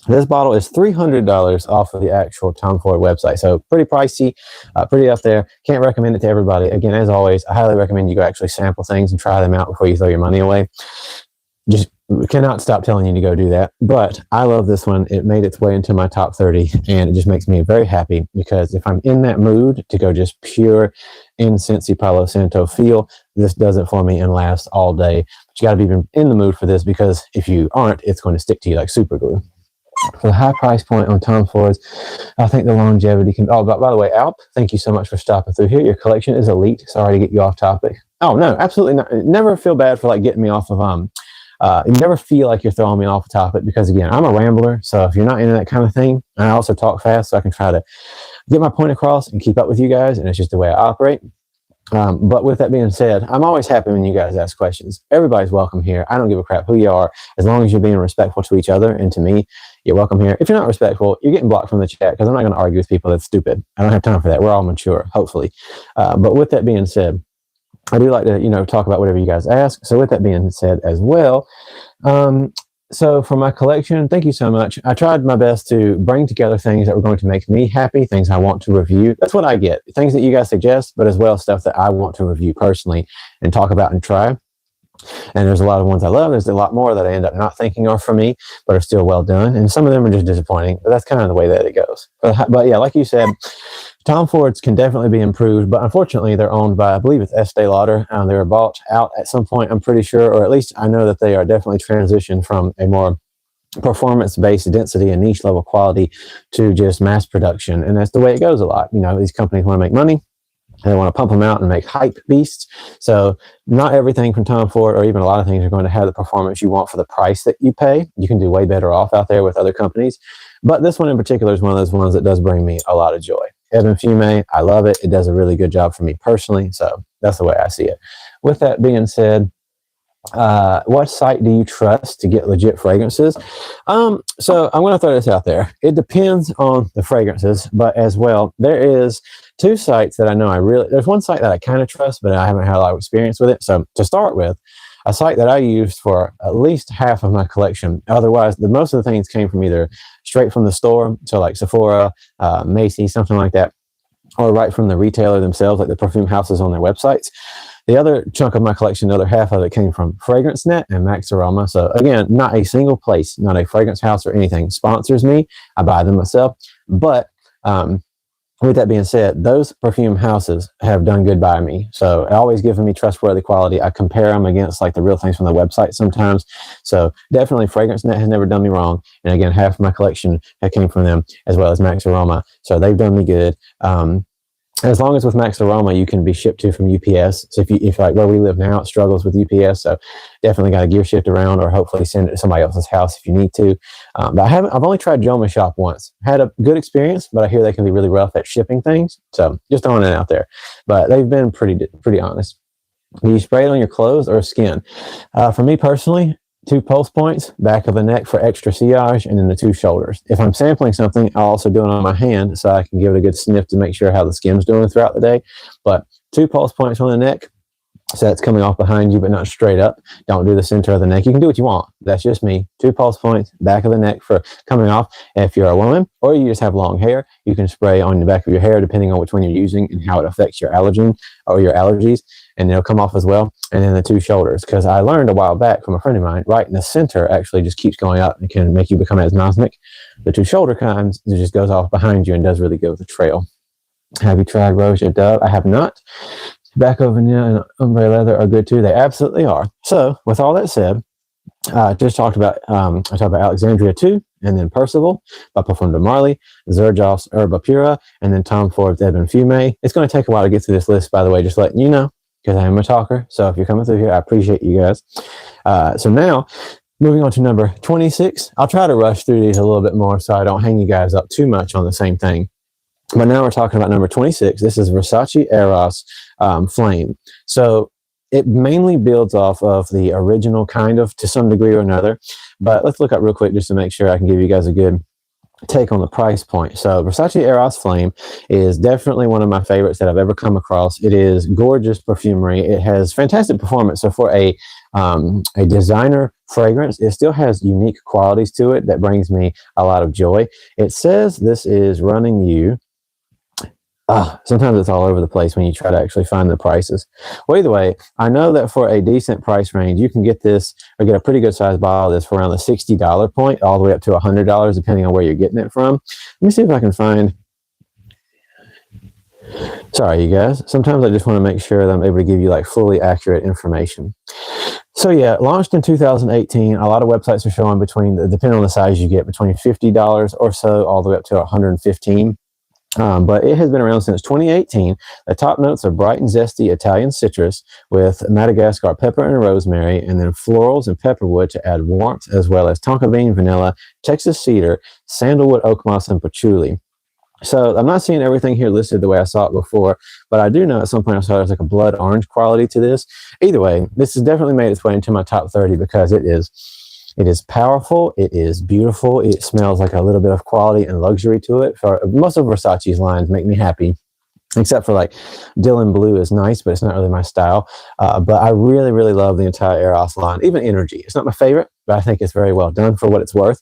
This bottle is $300 off of the actual Tom Ford website, so pretty pricey, pretty up there. Can't recommend it to everybody. Again, as always, I highly recommend you go actually sample things and try them out before you throw your money away. Just cannot stop telling you to go do that. But I love this one. It made its way into my top 30, and it just makes me very happy, because if I'm in that mood to go just pure incensey Palo Santo feel, this does it for me and lasts all day. But you got to be in the mood for this, because if you aren't, it's going to stick to you like super glue. For the high price point on Tom Ford's, I think the longevity can... Oh, by the way, Alp, thank you so much for stopping through here. Your collection is elite. Sorry to get you off topic. Oh, no, absolutely not. Never feel bad for like getting me off of... you never feel like you're throwing me off the topic, because again, I'm a rambler. So if you're not into that kind of thing, I also talk fast, so I can try to get my point across and keep up with you guys. And it's just the way I operate. But with that being said, I'm always happy when you guys ask questions. Everybody's welcome here. I don't give a crap who you are, as long as you're being respectful to each other and to me. You're welcome here. If you're not respectful, you're getting blocked from the chat, because I'm not going to argue with people that's stupid. I don't have time for that. We're all mature, hopefully. But with that being said, I do like to, talk about whatever you guys ask. So with that being said as well, so for my collection, thank you so much. I tried my best to bring together things that were going to make me happy, things I want to review. That's what I get. Things that you guys suggest, but as well stuff that I want to review personally and talk about and try. And there's a lot of ones I love. There's a lot more that I end up not thinking are for me, but are still well done. And some of them are just disappointing, but that's kind of the way that it goes. But yeah, like you said, Tom Ford's can definitely be improved, but unfortunately they're owned by, I believe it's Estee Lauder. They were bought out at some point, I'm pretty sure, or at least I know that they are definitely transitioned from a more performance-based density and niche level quality to just mass production. And that's the way it goes a lot. These companies want to make money. They want to pump them out and make hype beasts. So not everything from Tom Ford, or even a lot of things, are going to have the performance you want for the price that you pay. You can do way better off out there with other companies. But this one in particular is one of those ones that does bring me a lot of joy. Ebon Fume, I love it. It does a really good job for me personally. So that's the way I see it. With that being said, what site do you trust to get legit fragrances? So I'm going to throw this out there. It depends on the fragrances, but as well, there is two sites that I know there's one site that I kind of trust, but I haven't had a lot of experience with it. So to start with, a site that I used for at least half of my collection. Otherwise, most of the things came from either straight from the store, so like Sephora, Macy's, something like that, or right from the retailer themselves, like the perfume houses on their websites. The other chunk of my collection, the other half of it, came from FragranceNet and Max Aroma. So again, not a single place, not a fragrance house or anything sponsors me. I buy them myself. But with that being said, those perfume houses have done good by me. So it always given me trustworthy quality. I compare them against like the real things from the website sometimes. So definitely FragranceNet has never done me wrong. And again, half of my collection came from them, as well as Max Aroma. So they've done me good. As long as with Max Aroma, you can be shipped to from UPS. So if like where we live now, it struggles with UPS. So definitely got a gear shift around, or hopefully send it to somebody else's house if you need to. But I've only tried Joma Shop once. Had a good experience, but I hear they can be really rough at shipping things. So just throwing it out there. But they've been pretty honest. Do you spray it on your clothes or skin? For me personally, 2 pulse points, back of the neck for extra sillage, and then the 2 shoulders. If I'm sampling something, I'll also do it on my hand so I can give it a good sniff to make sure how the skim's doing throughout the day. But 2 pulse points on the neck, so that's coming off behind you, but not straight up. Don't do the center of the neck. You can do what you want. That's just me. 2 pulse points, back of the neck for coming off. And if you're a woman or you just have long hair, you can spray on the back of your hair depending on which one you're using and how it affects your allergen or your allergies, and they'll come off as well. And then the 2 shoulders, because I learned a while back from a friend of mine, right in the center actually just keeps going up and can make you become asthmatic. The 2 shoulder kinds, it just goes off behind you and does really good with the trail. Have you tried Roja Dove? I have not. Tobacco, vanilla, and ombre leather are good too. They absolutely are. So, with all that said, I talked about Alexandria 2, and then Percival by Parfum de Marly, Xerjoff's Herba Pura, and then Tom Ford's Ebon Fume. It's going to take a while to get through this list, by the way, just letting you know, because I am a talker. So, if you're coming through here, I appreciate you guys. So now, moving on to number 26. I'll try to rush through these a little bit more so I don't hang you guys up too much on the same thing. But now we're talking about number 26. This is Versace Eros Flame. So it mainly builds off of the original kind of to some degree or another. But let's look up real quick just to make sure I can give you guys a good take on the price point. So Versace Eros Flame is definitely one of my favorites that I've ever come across. It is gorgeous perfumery. It has fantastic performance. So for a designer fragrance, it still has unique qualities to it that brings me a lot of joy. It says this is running you. Sometimes it's all over the place when you try to actually find the prices. Well, either way, I know that for a decent price range, you can get this or get a pretty good size bottle of this for around the $60 point, all the way up to $100, depending on where you're getting it from. Let me see if I can find. Sorry, you guys. Sometimes I just want to make sure that I'm able to give you like fully accurate information. So yeah, launched in 2018. A lot of websites are showing depending on the size you get, between $50 or so all the way up to $115. But it has been around since 2018. The top notes are bright and zesty Italian citrus with Madagascar pepper and rosemary, and then florals and pepperwood to add warmth, as well as tonka bean, vanilla, Texas cedar, sandalwood, oak moss, and patchouli. So I'm not seeing everything here listed the way I saw it before, but I do know at some point I saw there's like a blood orange quality to this. Either way, this has definitely made its way into my top 30 because it is powerful. It is beautiful. It smells like a little bit of quality and luxury to it. For most of Versace's lines make me happy, except for like Dylan Blue is nice, but it's not really my style. But I really, really love the entire Eros line, even Energy. It's not my favorite, but I think it's very well done for what it's worth.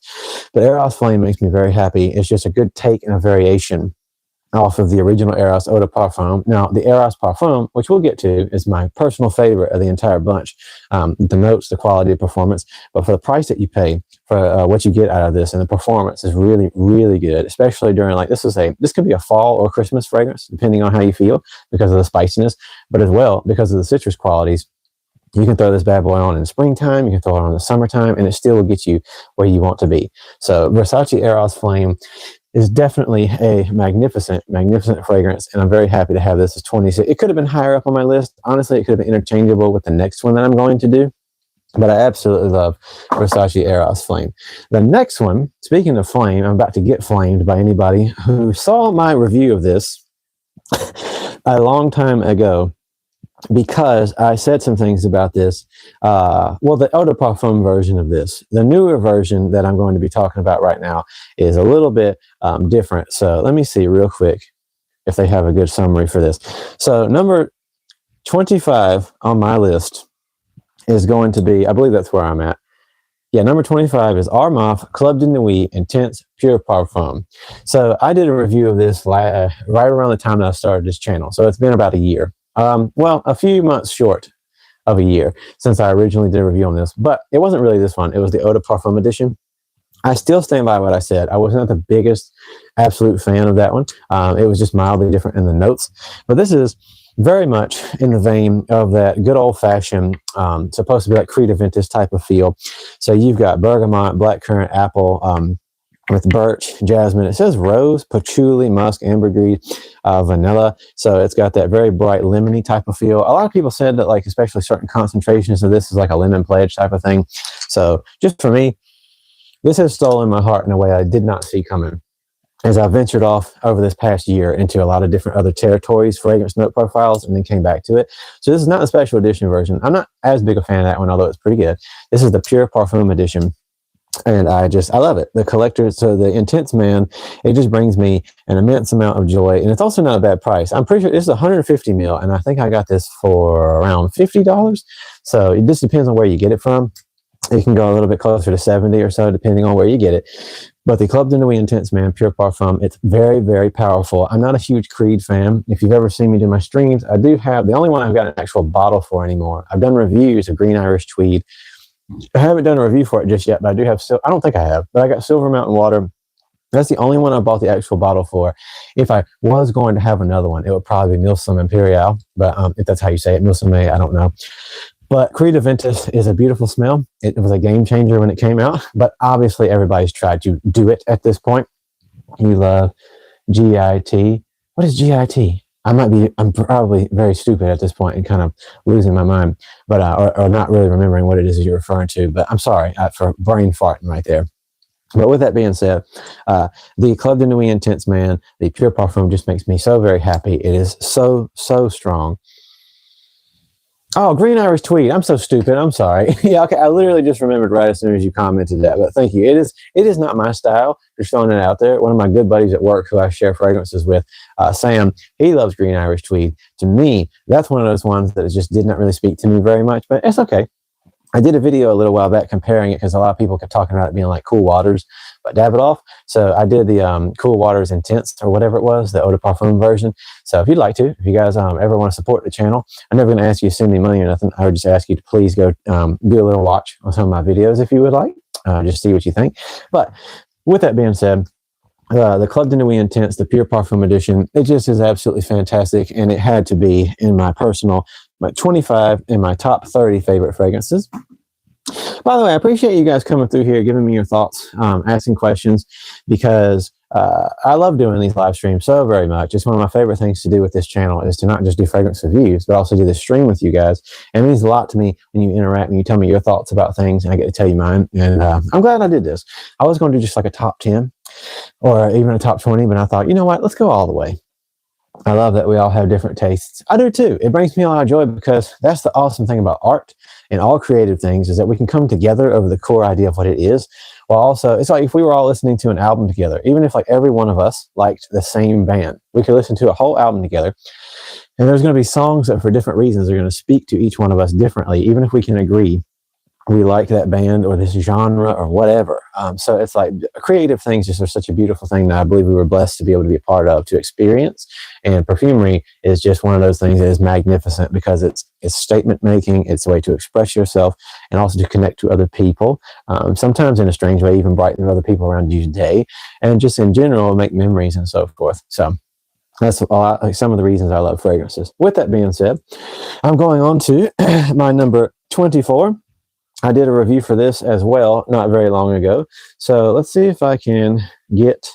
But Eros Flame makes me very happy. It's just a good take and a variation off of the original Eros Eau de Parfum. Now, the Eros Parfum, which we'll get to, is my personal favorite of the entire bunch. The notes, the quality of performance, but for the price that you pay for what you get out of this, and the performance is really, really good, especially during this could be a fall or Christmas fragrance, depending on how you feel because of the spiciness, but as well because of the citrus qualities. You can throw this bad boy on in springtime, you can throw it on in the summertime, and it still will get you where you want to be. So Versace Eros Flame is definitely a magnificent, magnificent fragrance, and I'm very happy to have this as 26. It could have been higher up on my list. Honestly, it could have been interchangeable with the next one that I'm going to do, but I absolutely love Versace Eros Flame. The next one, speaking of flame, I'm about to get flamed by anybody who saw my review of this a long time ago, because I said some things about this. The Eau de Parfum version of this, the newer version that I'm going to be talking about right now, is a little bit different. So let me see real quick if they have a good summary for this. So number 25 on my list is going to be, I believe that's where I'm at. Yeah, number 25 is Armaf Club de Nuit Intense Pure Parfum. So I did a review of this right around the time that I started this channel. So it's been about a year. A few months short of a year since I originally did a review on this, but it wasn't really this one. It was the Eau de Parfum edition. I still stand by what I said. I was not the biggest absolute fan of that one. It was just mildly different in the notes, but this is very much in the vein of that good old fashioned, supposed to be like Creed Aventus type of feel. So you've got bergamot, blackcurrant, apple, with birch, jasmine. It says rose, patchouli, musk, ambergris, vanilla. So it's got that very bright lemony type of feel. A lot of people said that especially certain concentrations of this is like a lemon pledge type of thing. So just for me, this has stolen my heart in a way I did not see coming. as I ventured off over this past year into a lot of different other territories, fragrance note profiles, and then came back to it. So this is not the special edition version. I'm not as big a fan of that one, although it's pretty good. This is the Pure Parfum edition. And I love it. The collector, so the Intense Man, it just brings me an immense amount of joy. And it's also not a bad price. I'm pretty sure this is 150 mil, and I think I got this for around $50. So it just depends on where you get it from. It can go a little bit closer to 70 or so, depending on where you get it. But the Club de Nuit Intense Man Pure Parfum, it's very, very powerful. I'm not a huge Creed fan. If you've ever seen me do my streams, I do have the only one I've got an actual bottle for anymore. I've done reviews of Green Irish Tweed. I haven't done a review for it just yet, but I do have. I don't think I have, but I got Silver Mountain Water. That's the only one I bought the actual bottle for. If I was going to have another one, it would probably be Milsom Imperial. But if that's how you say it, Milsom, I don't know. But Creed Aventus is a beautiful smell. It was a game changer when it came out, but obviously everybody's tried to do it at this point. You love GIT. What is GIT? I'm probably very stupid at this point and kind of losing my mind, but or not really remembering what it is you're referring to. But I'm sorry for brain farting right there. But with that being said, the Club de Nuit Intense Man, the Pure Parfum, just makes me so very happy. It is so, so strong. Oh, Green Irish Tweed. I'm so stupid. I'm sorry. Yeah, okay. I literally just remembered right as soon as you commented that. But thank you. It is not my style. Just throwing it out there. One of my good buddies at work who I share fragrances with, Sam, he loves Green Irish Tweed. To me, that's one of those ones that just did not really speak to me very much. But it's okay. I did a video a little while back comparing it because a lot of people kept talking about it being like Cool Waters by Davidoff. So I did the Cool Waters Intense or whatever it was, the Eau de Parfum version. So if you'd like to, if you guys ever want to support the channel, I'm never going to ask you to send me money or nothing. I would just ask you to please go do a little watch on some of my videos if you would like, just see what you think. But with that being said, the Club de Nuit Intense, the Pure Parfum edition, it just is absolutely fantastic. And it had to be in my 25 in my top 30 favorite fragrances. By the way, I appreciate you guys coming through here, giving me your thoughts, asking questions, because I love doing these live streams so very much. It's one of my favorite things to do with this channel is to not just do fragrance reviews, but also do this stream with you guys. And it means a lot to me when you interact and you tell me your thoughts about things, and I get to tell you mine. And I'm glad I did this. I was going to do just like a top 10 or even a top 20, but I thought, you know what, let's go all the way. I love that we all have different tastes. I do too. It brings me a lot of joy because that's the awesome thing about art and all creative things is that we can come together over the core idea of what it is. While also, it's like if we were all listening to an album together, even if like every one of us liked the same band, we could listen to a whole album together. And there's going to be songs that for different reasons are going to speak to each one of us differently, even if we can agree we like that band or this genre or whatever. So it's like creative things just are such a beautiful thing that I believe we were blessed to be able to be a part of, to experience. And perfumery is just one of those things that is magnificent because it's statement making, it's a way to express yourself and also to connect to other people. Sometimes in a strange way, even brighten other people around you today. And just in general, make memories and so forth. So that's like some of the reasons I love fragrances. With that being said, I'm going on to my number 24. I did a review for this as well, not very long ago. So let's see if I can get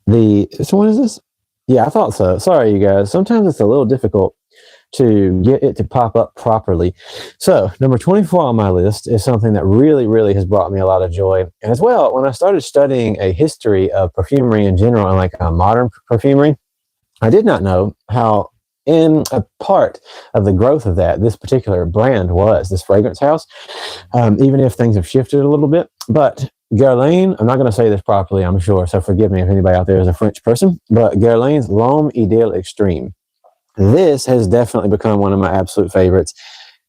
so what is this? Yeah, I thought so. Sorry, you guys. Sometimes it's a little difficult to get it to pop up properly. So number 24 on my list is something that really, really has brought me a lot of joy. And as well, when I started studying a history of perfumery in general and like modern perfumery, I did not know how in a part of the growth of that, this particular brand was, this fragrance house, even if things have shifted a little bit. But Guerlain, I'm not going to say this properly, I'm sure, so forgive me if anybody out there is a French person, but Guerlain's L'Homme Idéal Extreme. This has definitely become one of my absolute favorites.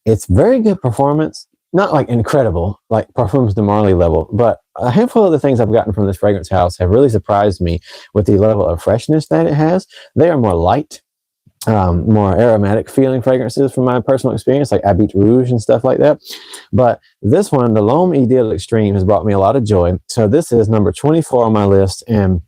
It's very good performance, not like incredible, like Parfums de Marly level, but a handful of the things I've gotten from this fragrance house have really surprised me with the level of freshness that it has. They are more light, more aromatic feeling fragrances from my personal experience, like Habit Rouge and stuff like that. But this one, the L'Homme Idéal Extreme, has brought me a lot of joy. So this is number 24 on my list, and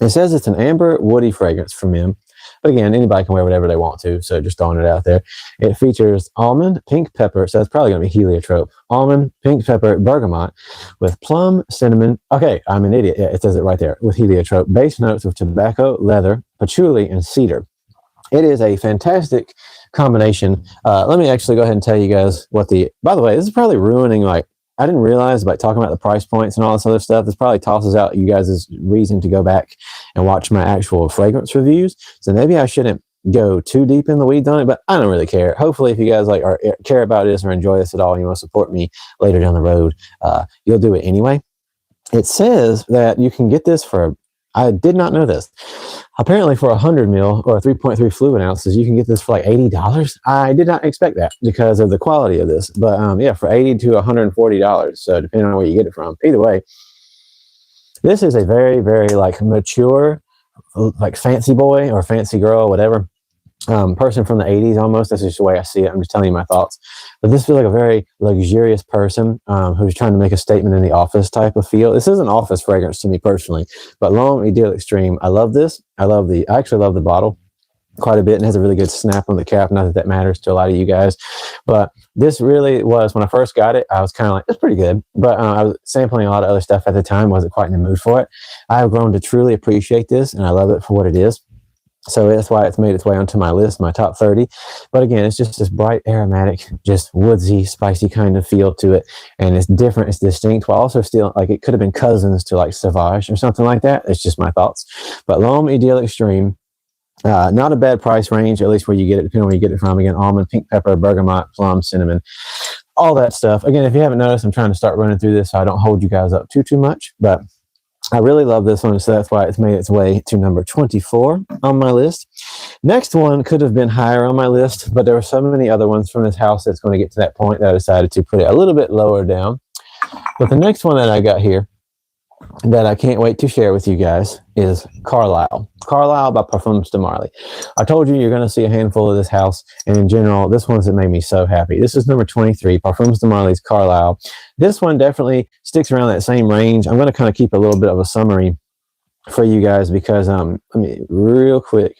it says it's an amber woody fragrance from him. But again, anybody can wear whatever they want to, so just throwing it out there. It features almond, pink pepper, so it's probably going to be heliotrope. Almond, pink pepper, bergamot, with plum, cinnamon. Okay, I'm an idiot. Yeah, it says it right there, with heliotrope. Base notes of tobacco, leather, patchouli, and cedar. It is a fantastic combination. Let me actually go ahead and tell you guys what by the way, this is probably ruining like I didn't realize by talking about the price points and all this other stuff, this probably tosses out you guys' reason to go back and watch my actual fragrance reviews. So maybe I shouldn't go too deep in the weeds on it, but I don't really care. Hopefully, if you guys care about this or enjoy this at all, and you want to support me later down the road, you'll do it anyway. It says that you can get this for, I did not know this. Apparently for 100 mil or 3.3 fluid ounces, you can get this for like $80. I did not expect that because of the quality of this. But yeah, for $80 to $140. So depending on where you get it from. Either way, this is a very, very like mature, like fancy boy or fancy girl, whatever. Person from the 80s almost. That's just the way I see it. I'm just telling you my thoughts. But this feels like a very luxurious person who's trying to make a statement in the office type of feel. This is an office fragrance to me personally, but L'Homme Ideal Extreme. I love this. I actually love the bottle quite a bit and has a really good snap on the cap. Not that that matters to a lot of you guys, but this really was, when I first got it, I was kind of like, it's pretty good, but I was sampling a lot of other stuff at the time. Wasn't quite in the mood for it. I have grown to truly appreciate this and I love it for what it is. So that's why it's made its way onto my list, my top 30. But again, it's just this bright, aromatic, just woodsy, spicy kind of feel to it. And it's different, it's distinct, while also still, like, it could have been cousins to like Sauvage or something like that. It's just my thoughts. But L'Homme Ideal Extreme, not a bad price range, at least where you get it, depending on where you get it from. Again, almond, pink pepper, bergamot, plum, cinnamon, all that stuff. Again, if you haven't noticed, I'm trying to start running through this so I don't hold you guys up too much. But I really love this one, so that's why it's made its way to number 24 on my list. Next one could have been higher on my list, but there were so many other ones from this house that's going to get to that point that I decided to put it a little bit lower down. But the next one that I got here that I can't wait to share with you guys is Carlisle. Carlisle by Parfums de Marly. I told you you're going to see a handful of this house, and in general, this one's that made me so happy. This is number 23, Parfums de Marly's Carlisle. This one definitely sticks around that same range. I'm going to kind of keep a little bit of a summary for you guys because, real quick,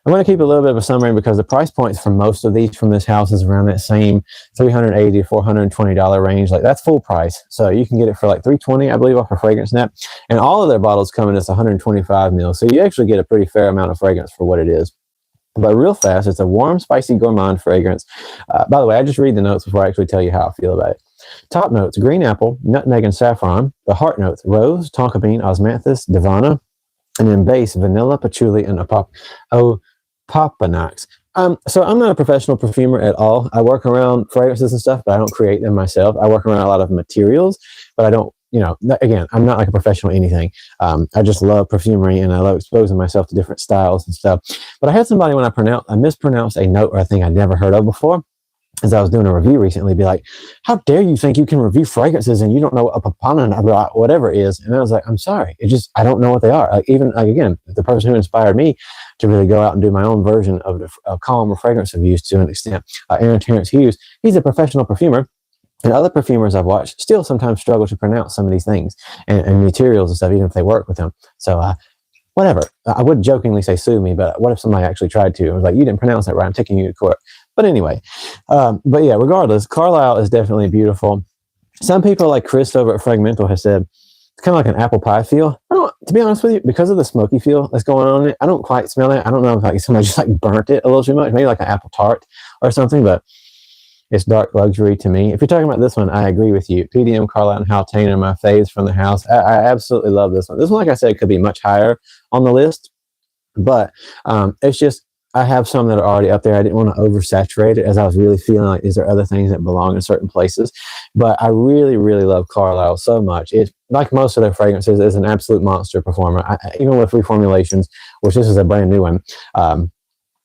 I'm going to keep a little bit of a summary because the price points for most of these from this house is around that same $380 to $420 range. Like, that's full price. So you can get it for like $320, I believe, off of Fragrance Net. And all of their bottles come in as 125 mil. So you actually get a pretty fair amount of fragrance for what it is. But real fast, it's a warm, spicy, gourmand fragrance. By the way, I just read the notes before I actually tell you how I feel about it. Top notes: green apple, nutmeg, and saffron. The heart notes: rose, tonka bean, osmanthus, divana. And then base: vanilla, patchouli, and Papanax. So I'm not a professional perfumer at all. I work around fragrances and stuff, but I don't create them myself. I work around a lot of materials, but I don't, again, I'm not like a professional anything. I just love perfumery and I love exposing myself to different styles and stuff. But I had somebody, when I mispronounced a note or a thing I'd never heard of before, as I was doing a review recently, be like, how dare you think you can review fragrances and you don't know what a Papanax or whatever it is? And I was like, I'm sorry. I don't know what they are. Again, the person who inspired me to really go out and do my own version of calm fragrance reviews to an extent, Aaron Terrence Hughes, he's a professional perfumer. And other perfumers I've watched still sometimes struggle to pronounce some of these things and materials and stuff, even if they work with them. So, whatever. I would jokingly say sue me, but what if somebody actually tried to? I was like, you didn't pronounce that right. I'm taking you to court. But anyway, but yeah, regardless, Carlisle is definitely beautiful. Some people, like Chris over at Fragmental, has said it's kind of like an apple pie feel. To be honest with you, because of the smoky feel that's going on in it, I don't quite smell it. I don't know if like somebody just like burnt it a little too much, maybe like an apple tart or something, but it's dark luxury to me. If you're talking about this one, I agree with you. PDM, Carlisle, and Haldane are my faves from the house. I absolutely love this one. This one, like I said, could be much higher on the list, but it's just, I have some that are already up there. I didn't want to oversaturate it, as I was really feeling like, is there other things that belong in certain places? But I really, really love Carlisle so much. It's like most of their fragrances, is an absolute monster performer. Even with reformulations, which this is a brand new one,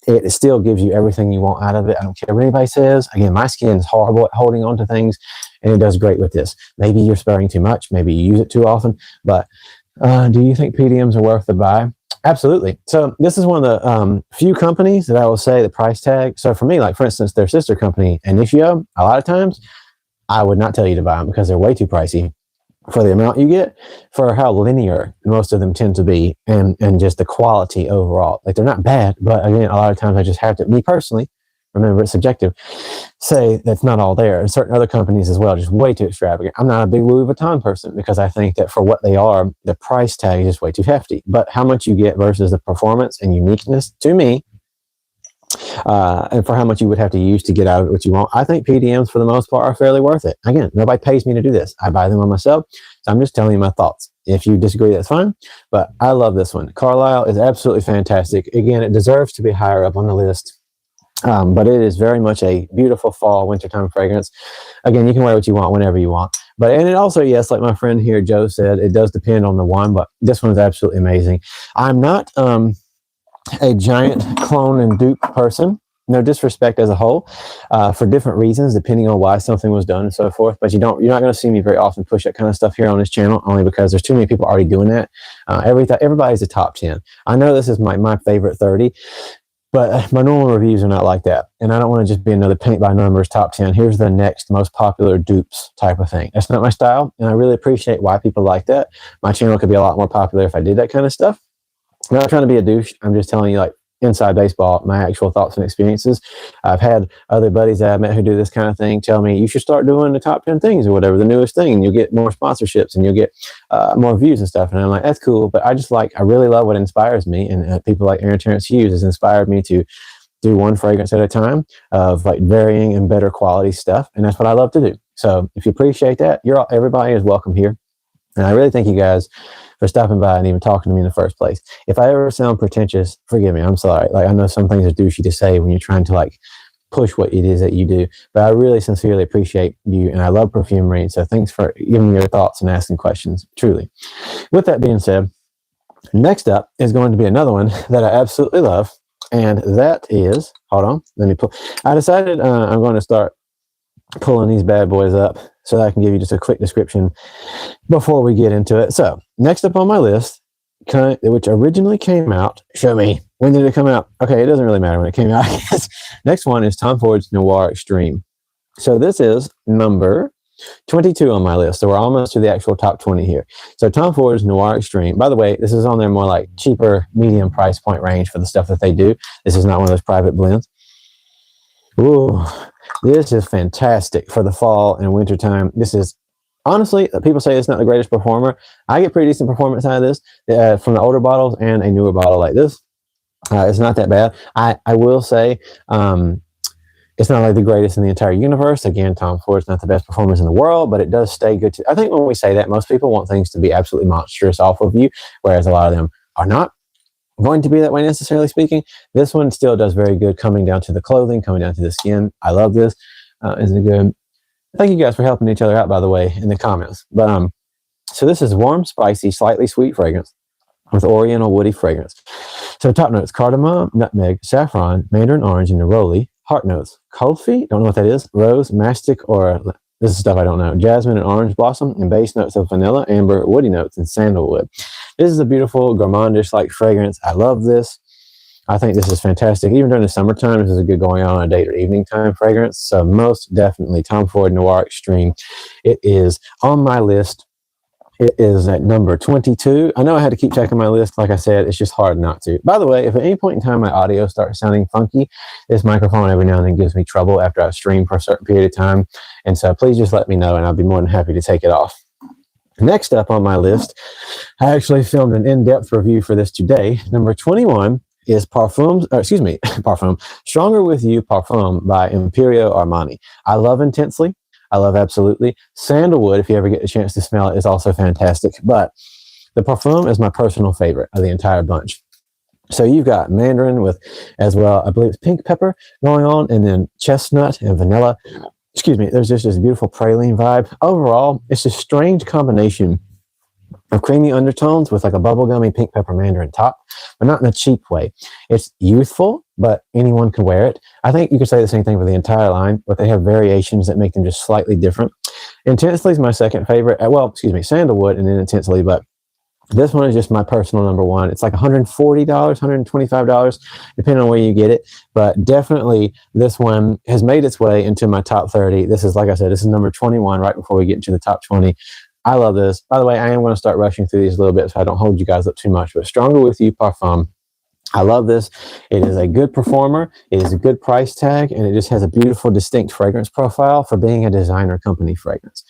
it still gives you everything you want out of it. I don't care what anybody says. Again, my skin is horrible at holding on to things, and it does great with this. Maybe you're sparing too much. Maybe you use it too often. But do you think PDMs are worth the buy? Absolutely. So this is one of the few companies that I will say the price tag. So for me, like for instance, their sister company, Initio, a lot of times I would not tell you to buy them because they're way too pricey for the amount you get, for how linear most of them tend to be, and just the quality overall. Like, they're not bad, but again, a lot of times I just have to, me personally, remember it's subjective, say that's not all there. And certain other companies as well, just way too extravagant. I'm not a big Louis Vuitton person because I think that for what they are, the price tag is just way too hefty. But how much you get versus the performance and uniqueness, to me, and for how much you would have to use to get out of it what you want. I think PDMs for the most part are fairly worth it. Again, nobody pays me to do this. I buy them on myself. So I'm just telling you my thoughts. If you disagree, that's fine. But I love this one. Carlisle is absolutely fantastic. Again, it deserves to be higher up on the list. But it is very much a beautiful fall, wintertime fragrance. Again, you can wear what you want whenever you want. And it also, yes, like my friend here, Joe, said, it does depend on the one, but this one is absolutely amazing. I'm not a giant clone and dupe person. No disrespect as a whole, for different reasons, depending on why something was done and so forth. But you're not going to see me very often push that kind of stuff here on this channel, only because there's too many people already doing that. Everybody's a top 10. I know this is my favorite 30, but my normal reviews are not like that. And I don't want to just be another paint by numbers top 10. Here's the next most popular dupes type of thing. That's not my style. And I really appreciate why people like that. My channel could be a lot more popular if I did that kind of stuff. I'm not trying to be a douche. I'm just telling you, like, inside baseball, my actual thoughts and experiences. I've had other buddies that I've met who do this kind of thing tell me, you should start doing the top 10 things or whatever, the newest thing, and you'll get more sponsorships and you'll get more views and stuff. And I'm like, that's cool. But I really love what inspires me. And people like Aaron Terrence Hughes has inspired me to do one fragrance at a time of like varying and better quality stuff. And that's what I love to do. So if you appreciate that, everybody is welcome here. And I really thank you guys for stopping by and even talking to me in the first place. If I ever sound pretentious, forgive me. I'm sorry. Like, I know some things are douchey to say when you're trying to like push what it is that you do, but I really sincerely appreciate you, and I love perfumery. So thanks for giving me your thoughts and asking questions. Truly. With that being said, next up is going to be another one that I absolutely love, and that is, hold on, let me pull. I decided I'm going to start pulling these bad boys up so that I can give you just a quick description before we get into it. So next up on my list, which originally came out, show me, when did it come out? Okay, it doesn't really matter when it came out, I guess. Next one is Tom Ford's Noir Extreme. So this is number 22 on my list. So we're almost to the actual top 20 here. So Tom Ford's Noir Extreme. By the way, this is on their more like cheaper, medium price point range for the stuff that they do. This is not one of those private blends. Ooh, this is fantastic for the fall and winter time. This is, honestly, people say it's not the greatest performer. I get pretty decent performance out of this from the older bottles and a newer bottle like this. It's not that bad. I will say it's not like the greatest in the entire universe. Again, Tom Ford's not the best performers in the world, but it does stay good. I think when we say that, most people want things to be absolutely monstrous off of you, whereas a lot of them are not going to be that way necessarily speaking. This one still does very good, coming down to the clothing, coming down to the skin. I love this. Is it good? Thank you guys for helping each other out, by the way, in the comments. But so this is warm, spicy, slightly sweet fragrance with oriental woody fragrance. So top notes: cardamom, nutmeg, saffron, mandarin orange, and neroli. Heart notes: cold feet, don't know what that is, rose, mastic, or this is stuff I don't know, jasmine and orange blossom, and base notes of vanilla, amber, woody notes, and sandalwood. This is a beautiful gourmandish-like fragrance. I love this. I think this is fantastic. Even during the summertime, this is a good going on a date or evening time fragrance. So most definitely Tom Ford Noir Extreme. It is on my list. It is at number 22. I know I had to keep checking my list. Like I said, it's just hard not to. By the way, if at any point in time my audio starts sounding funky, this microphone every now and then gives me trouble after I've streamed for a certain period of time. And so please just let me know, and I'll be more than happy to take it off. Next up on my list, I actually filmed an in-depth review for this today. Number 21 is Parfum, Stronger With You Parfum by Imperio Armani. I love Intensely. I love Absolutely. Sandalwood, if you ever get a chance to smell it, is also fantastic. But the Parfum is my personal favorite of the entire bunch. So you've got mandarin with, as well, I believe it's pink pepper going on, and then chestnut and vanilla. Excuse me, there's just this beautiful praline vibe. Overall, it's a strange combination of creamy undertones with like a bubblegummy pink pepper mandarin top, but not in a cheap way. It's youthful, but anyone can wear it. I think you could say the same thing for the entire line, but they have variations that make them just slightly different. Intensely is my second favorite. Sandalwood and then Intensely, but this one is just my personal number one. It's like $140, $125, depending on where you get it. But definitely this one has made its way into my top 30. This is, like I said, this is number 21 right before we get into the top 20. I love this. By the way, I am going to start rushing through these a little bit so I don't hold you guys up too much. But Stronger With You Parfum. I love this. It is a good performer. It is a good price tag, and it just has a beautiful, distinct fragrance profile for being a designer company fragrance.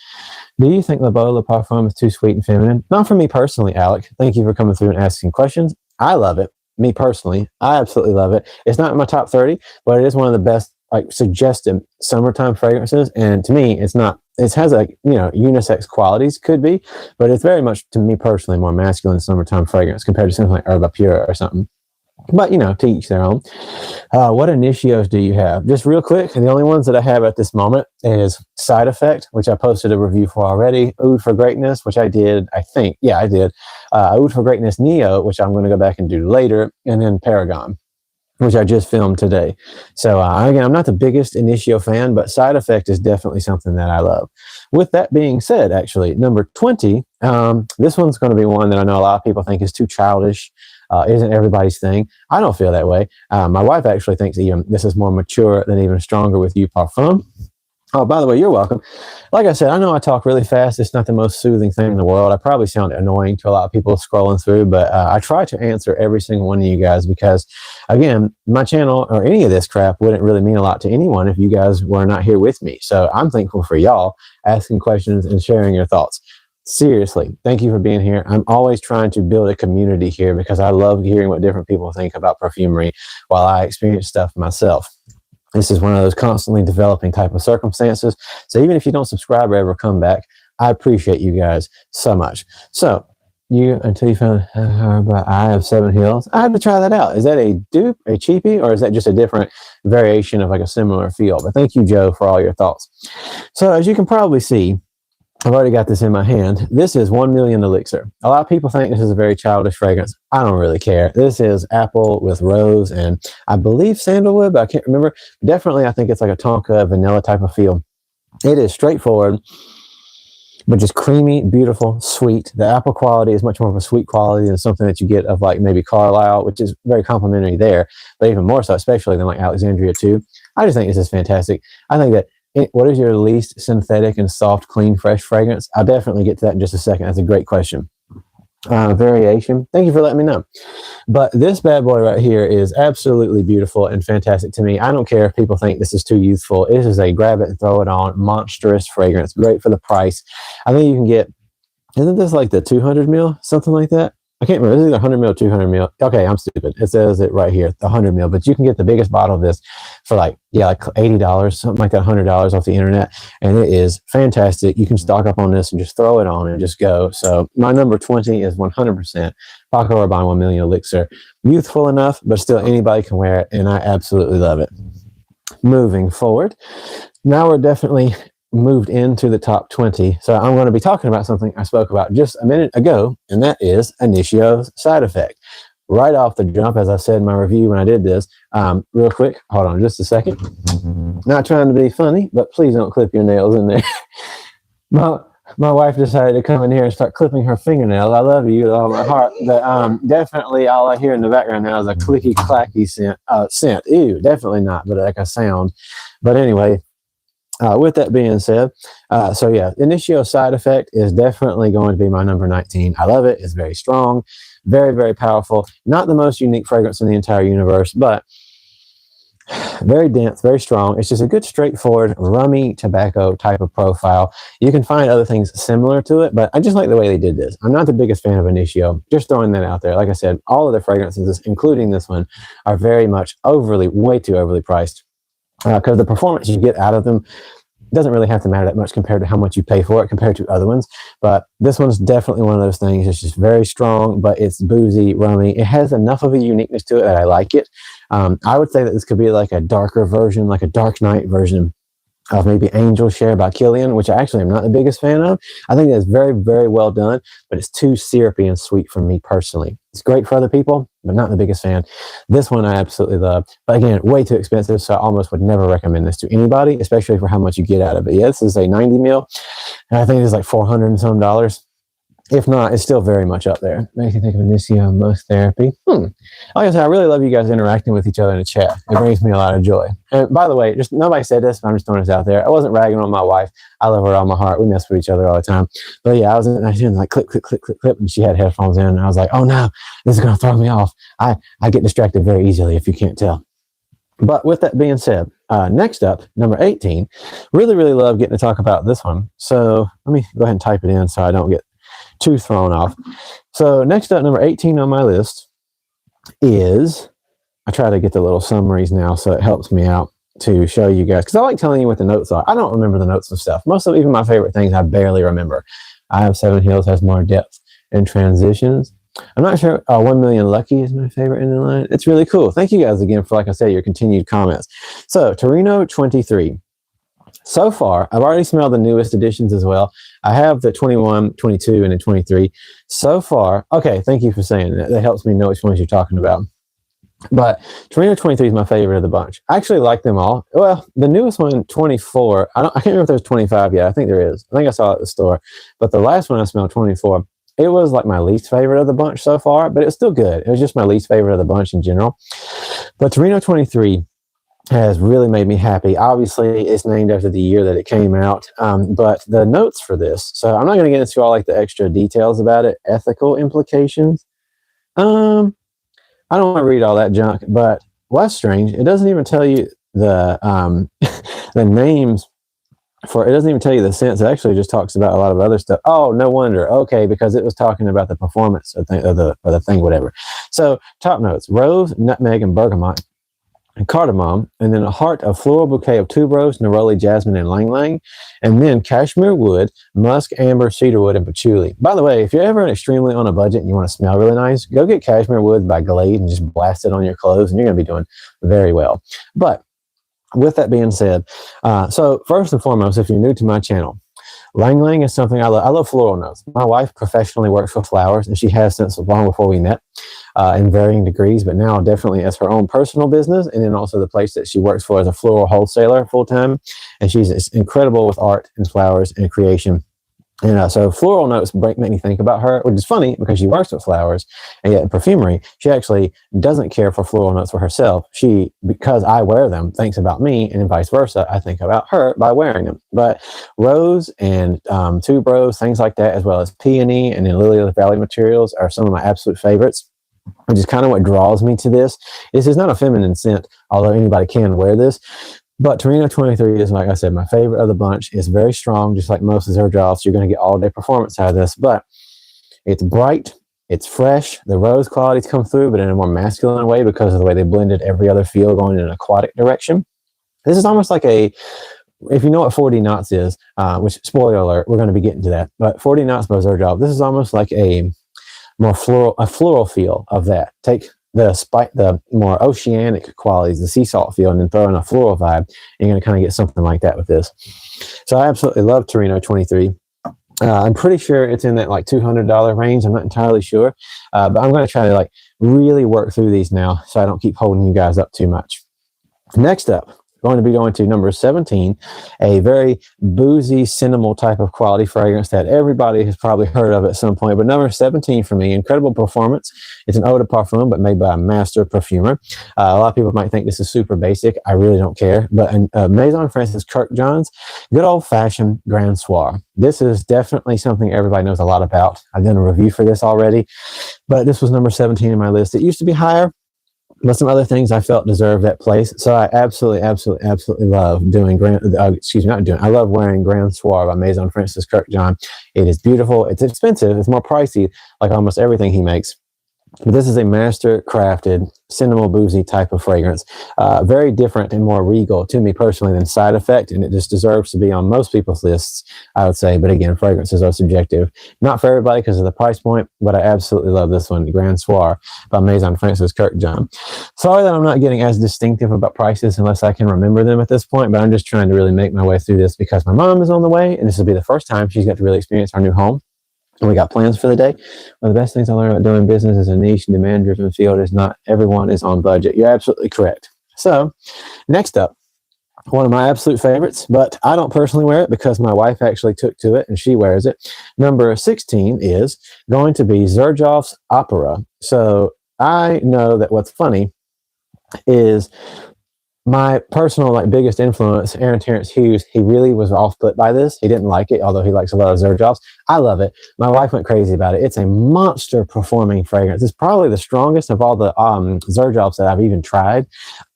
Do you think Le Beau Le Parfum is too sweet and feminine? Not for me personally, Alec. Thank you for coming through and asking questions. I love it. me personally, I absolutely love it. It's not in my top 30, but it is one of the best like suggested summertime fragrances. And to me, it's not, it has a, you know, unisex qualities could be, but it's very much to me personally more masculine summertime fragrance compared to something like Herba Pura or something. But, you know, to each their own. What initios do you have? Just real quick, the only ones that I have at this moment is Side Effect, which I posted a review for already. Oud for Greatness, which I did, I think. Yeah, I did. Oud for Greatness Neo, which I'm going to go back and do later. And then Paragon, which I just filmed today. So again, I'm not the biggest Initio fan, but Side Effect is definitely something that I love. With that being said, actually, number 20, this one's going to be one that I know a lot of people think is too childish. Isn't everybody's thing. I don't feel that way. My wife actually thinks even this is more mature than Even Stronger with You Parfum. Oh, by the way, you're welcome. Like I said, I know I talk really fast. It's not the most soothing thing in the world. I probably sound annoying to a lot of people scrolling through, but I try to answer every single one of you guys because, again, my channel or any of this crap wouldn't really mean a lot to anyone if you guys were not here with me. So I'm thankful for y'all asking questions and sharing your thoughts. Seriously, thank you for being here. I'm always trying to build a community here because I love hearing what different people think about perfumery while I experience stuff myself. This is one of those constantly developing type of circumstances. So even if you don't subscribe or ever come back, I appreciate you guys so much. So until you found Eye of Seven Hills, I had to try that out. Is that a dupe, a cheapie, or is that just a different variation of like a similar feel? But thank you, Joe, for all your thoughts. So as you can probably see, I've already got this in my hand. This is 1 Million Elixir. A lot of people think this is a very childish fragrance. I don't really care. This is apple with rose and I believe sandalwood, but I can't remember. Definitely, I think it's like a tonka vanilla type of feel. It is straightforward, but just creamy, beautiful, sweet. The apple quality is much more of a sweet quality than something that you get of like maybe Carlisle, which is very complimentary there, but even more so, especially than like Alexandria too. I just think this is fantastic. I think that what is your least synthetic and soft, clean, fresh fragrance? I'll definitely get to that in just a second. That's a great question. Variation. Thank you for letting me know. But this bad boy right here is absolutely beautiful and fantastic to me. I don't care if people think this is too youthful. It is a grab it and throw it on monstrous fragrance. Great for the price. I think you can get, isn't this like the 200 mil? Something like that? I can't remember. It's either 100 mil, 200 mil. Okay, I'm stupid. It says it right here, the 100 mil. But you can get the biggest bottle of this for like $80, something like that, $100 off the internet. And it is fantastic. You can stock up on this and just throw it on and just go. So my number 20 is 100% Paco Rabanne 1 Million Elixir. Youthful enough, but still anybody can wear it. And I absolutely love it. Moving forward. Now we're definitely moved into the top 20. So I'm going to be talking about something I spoke about just a minute ago, and that is Initio's Side Effect. Right off the jump, as I said in my review when I did this, real quick, hold on just a second. Not trying to be funny, but please don't clip your nails in there. My wife decided to come in here and start clipping her fingernails. I love you with all my heart, but definitely all I hear in the background now is a clicky clacky scent. Ew, definitely not, but like a sound. But anyway, with that being said, so yeah, Initio Side Effect is definitely going to be my number 19. I love it. It's very strong, very, very powerful. Not the most unique fragrance in the entire universe, but very dense, very strong. It's just a good, straightforward, rummy tobacco type of profile. You can find other things similar to it, but I just like the way they did this. I'm not the biggest fan of Initio. Just throwing that out there. Like I said, all of the fragrances, including this one, are very much way too overly priced. Because the performance you get out of them doesn't really have to matter that much compared to how much you pay for it compared to other ones. But this one's definitely one of those things. It's just very strong, but it's boozy, rummy. It has enough of a uniqueness to it that I like it. I would say that this could be like a darker version, like a Dark Knight version of maybe Angel Share by Kilian, which I actually am not the biggest fan of. I think that's very, very well done, but it's too syrupy and sweet for me personally. It's great for other people, but not the biggest fan. This one I absolutely love. But again, way too expensive, so I almost would never recommend this to anybody, especially for how much you get out of it. Yeah, this is a 90 mil, and I think it's like $400 and some dollars. If not, it's still very much up there. Makes me think of Initio Most Therapy. Like I said, I really love you guys interacting with each other in the chat. It brings me a lot of joy. And by the way, just nobody said this, but I'm just throwing this out there. I wasn't ragging on my wife. I love her all my heart. We mess with each other all the time. But yeah, I was in like clip, clip, clip, clip, clip, and she had headphones in, and I was like, oh no, this is going to throw me off. I get distracted very easily, if you can't tell. But with that being said, next up, number 18. Really, really love getting to talk about this one. So let me go ahead and type it in so I don't get too thrown off. So next up, number 18 on my list is, I try to get the little summaries now, so it helps me out to show you guys, because I like telling you what the notes are. I don't remember the notes of stuff. Most of even my favorite things I barely remember. I Have Seven Hills has more depth and transitions. I'm not sure. 1 Million Lucky is my favorite in the line. It's really cool. Thank you guys again for, like I said, your continued comments. So Torino 23. So far, I've already smelled the newest editions as well. I have the 21, 22, and the 23. So far, okay, thank you for saying that. That helps me know which ones you're talking about. But Torino 23 is my favorite of the bunch. I actually like them all. Well, the newest one, 24, I can't remember if there's 25 yet. I think there is. I think I saw it at the store. But the last one I smelled, 24, it was like my least favorite of the bunch so far, but it's still good. It was just my least favorite of the bunch in general. But Torino 23 has really made me happy. Obviously, it's named after the year that it came out. But the notes for this, so I'm not going to get into all like the extra details about it, ethical implications. I don't want to read all that junk, but what's strange, it doesn't even tell you the the names for it. Doesn't even tell you the scents. It actually just talks about a lot of other stuff. Oh, no wonder. Okay, because it was talking about the performance of the thing, whatever. So top notes: rose, nutmeg, and bergamot, and cardamom, and then a heart of floral bouquet of tuberose, neroli, jasmine, and lang lang, and then cashmere wood, musk, amber, cedarwood, and patchouli. By the way, if you're ever extremely on a budget and you want to smell really nice, go get cashmere wood by Glade and just blast it on your clothes, and you're going to be doing very well. But with that being said, so first and foremost, if you're new to my channel, Lang Lang is something I love. I love floral notes. My wife professionally works with flowers, and she has since long before we met in varying degrees, but now definitely as her own personal business, and then also the place that she works for as a floral wholesaler full-time. And she's incredible with art and flowers and creation. And so floral notes make me think about her, which is funny because she works with flowers, and yet in perfumery, she actually doesn't care for floral notes for herself. She, because I wear them, thinks about me, and vice versa. I think about her by wearing them. But rose and tuberose, things like that, as well as peony and then lily of the valley materials are some of my absolute favorites, which is kind of what draws me to this. This is not a feminine scent, although anybody can wear this. But Torino 23 is, like I said, my favorite of the bunch. It's very strong, just like most of their drops. You're going to get all-day performance out of this. But it's bright. It's fresh. The rose qualities come through, but in a more masculine way because of the way they blended every other feel going in an aquatic direction. This is almost like a, if you know what 40 knots is, which, spoiler alert, we're going to be getting to that. But 40 knots by Xerjoff, this is almost like a more floral feel of that. Take the more oceanic qualities, the sea salt feel, and then throw in a floral vibe, and you're going to kind of get something like that with this. So I absolutely love Torino 23. I'm pretty sure it's in that like $200 range. I'm not entirely sure, but I'm going to try to like really work through these now so I don't keep holding you guys up too much. Next up, going to be going to number 17, a very boozy, cinnamon type of quality fragrance that everybody has probably heard of at some point. But number 17 for me, incredible performance. It's an eau de parfum, but made by a master perfumer. A lot of people might think this is super basic. I really don't care. But Maison Francis Kurkdjian's good old-fashioned Grand Soir. This is definitely something everybody knows a lot about. I've done a review for this already, but this was number 17 in my list. It used to be higher, but some other things I felt deserved that place. So I absolutely love doing I love wearing Grand Soir by Maison Francis Kurkdjian. It is beautiful. It's expensive. It's more pricey, like almost everything he makes. But this is a master crafted cinnamon boozy type of fragrance. Very different and more regal to me personally than Side Effect, and it just deserves to be on most people's lists, I would say. But again, fragrances are subjective. Not for everybody because of the price point, but I absolutely love this one, Grand Soir by Maison Francis Kurkdjian. Sorry that I'm not getting as distinctive about prices unless I can remember them at this point, but I'm just trying to really make my way through this because my mom is on the way, and this will be the first time she's got to really experience our new home. And we got plans for the day. One of the best things I learned about doing business is a niche and demand-driven field is not everyone is on budget. You're absolutely correct. So next up, one of my absolute favorites, but I don't personally wear it because my wife actually took to it and she wears it. Number 16 is going to be Xerjoff's Opera. So I know that what's funny is my personal biggest influence, Aaron Terrence Hughes, he really was off-put by this. He didn't like it, although he likes a lot of Xerjoffs. I love it. My wife went crazy about it. It's a monster performing fragrance. It's probably the strongest of all the Xerjoffs that I've even tried.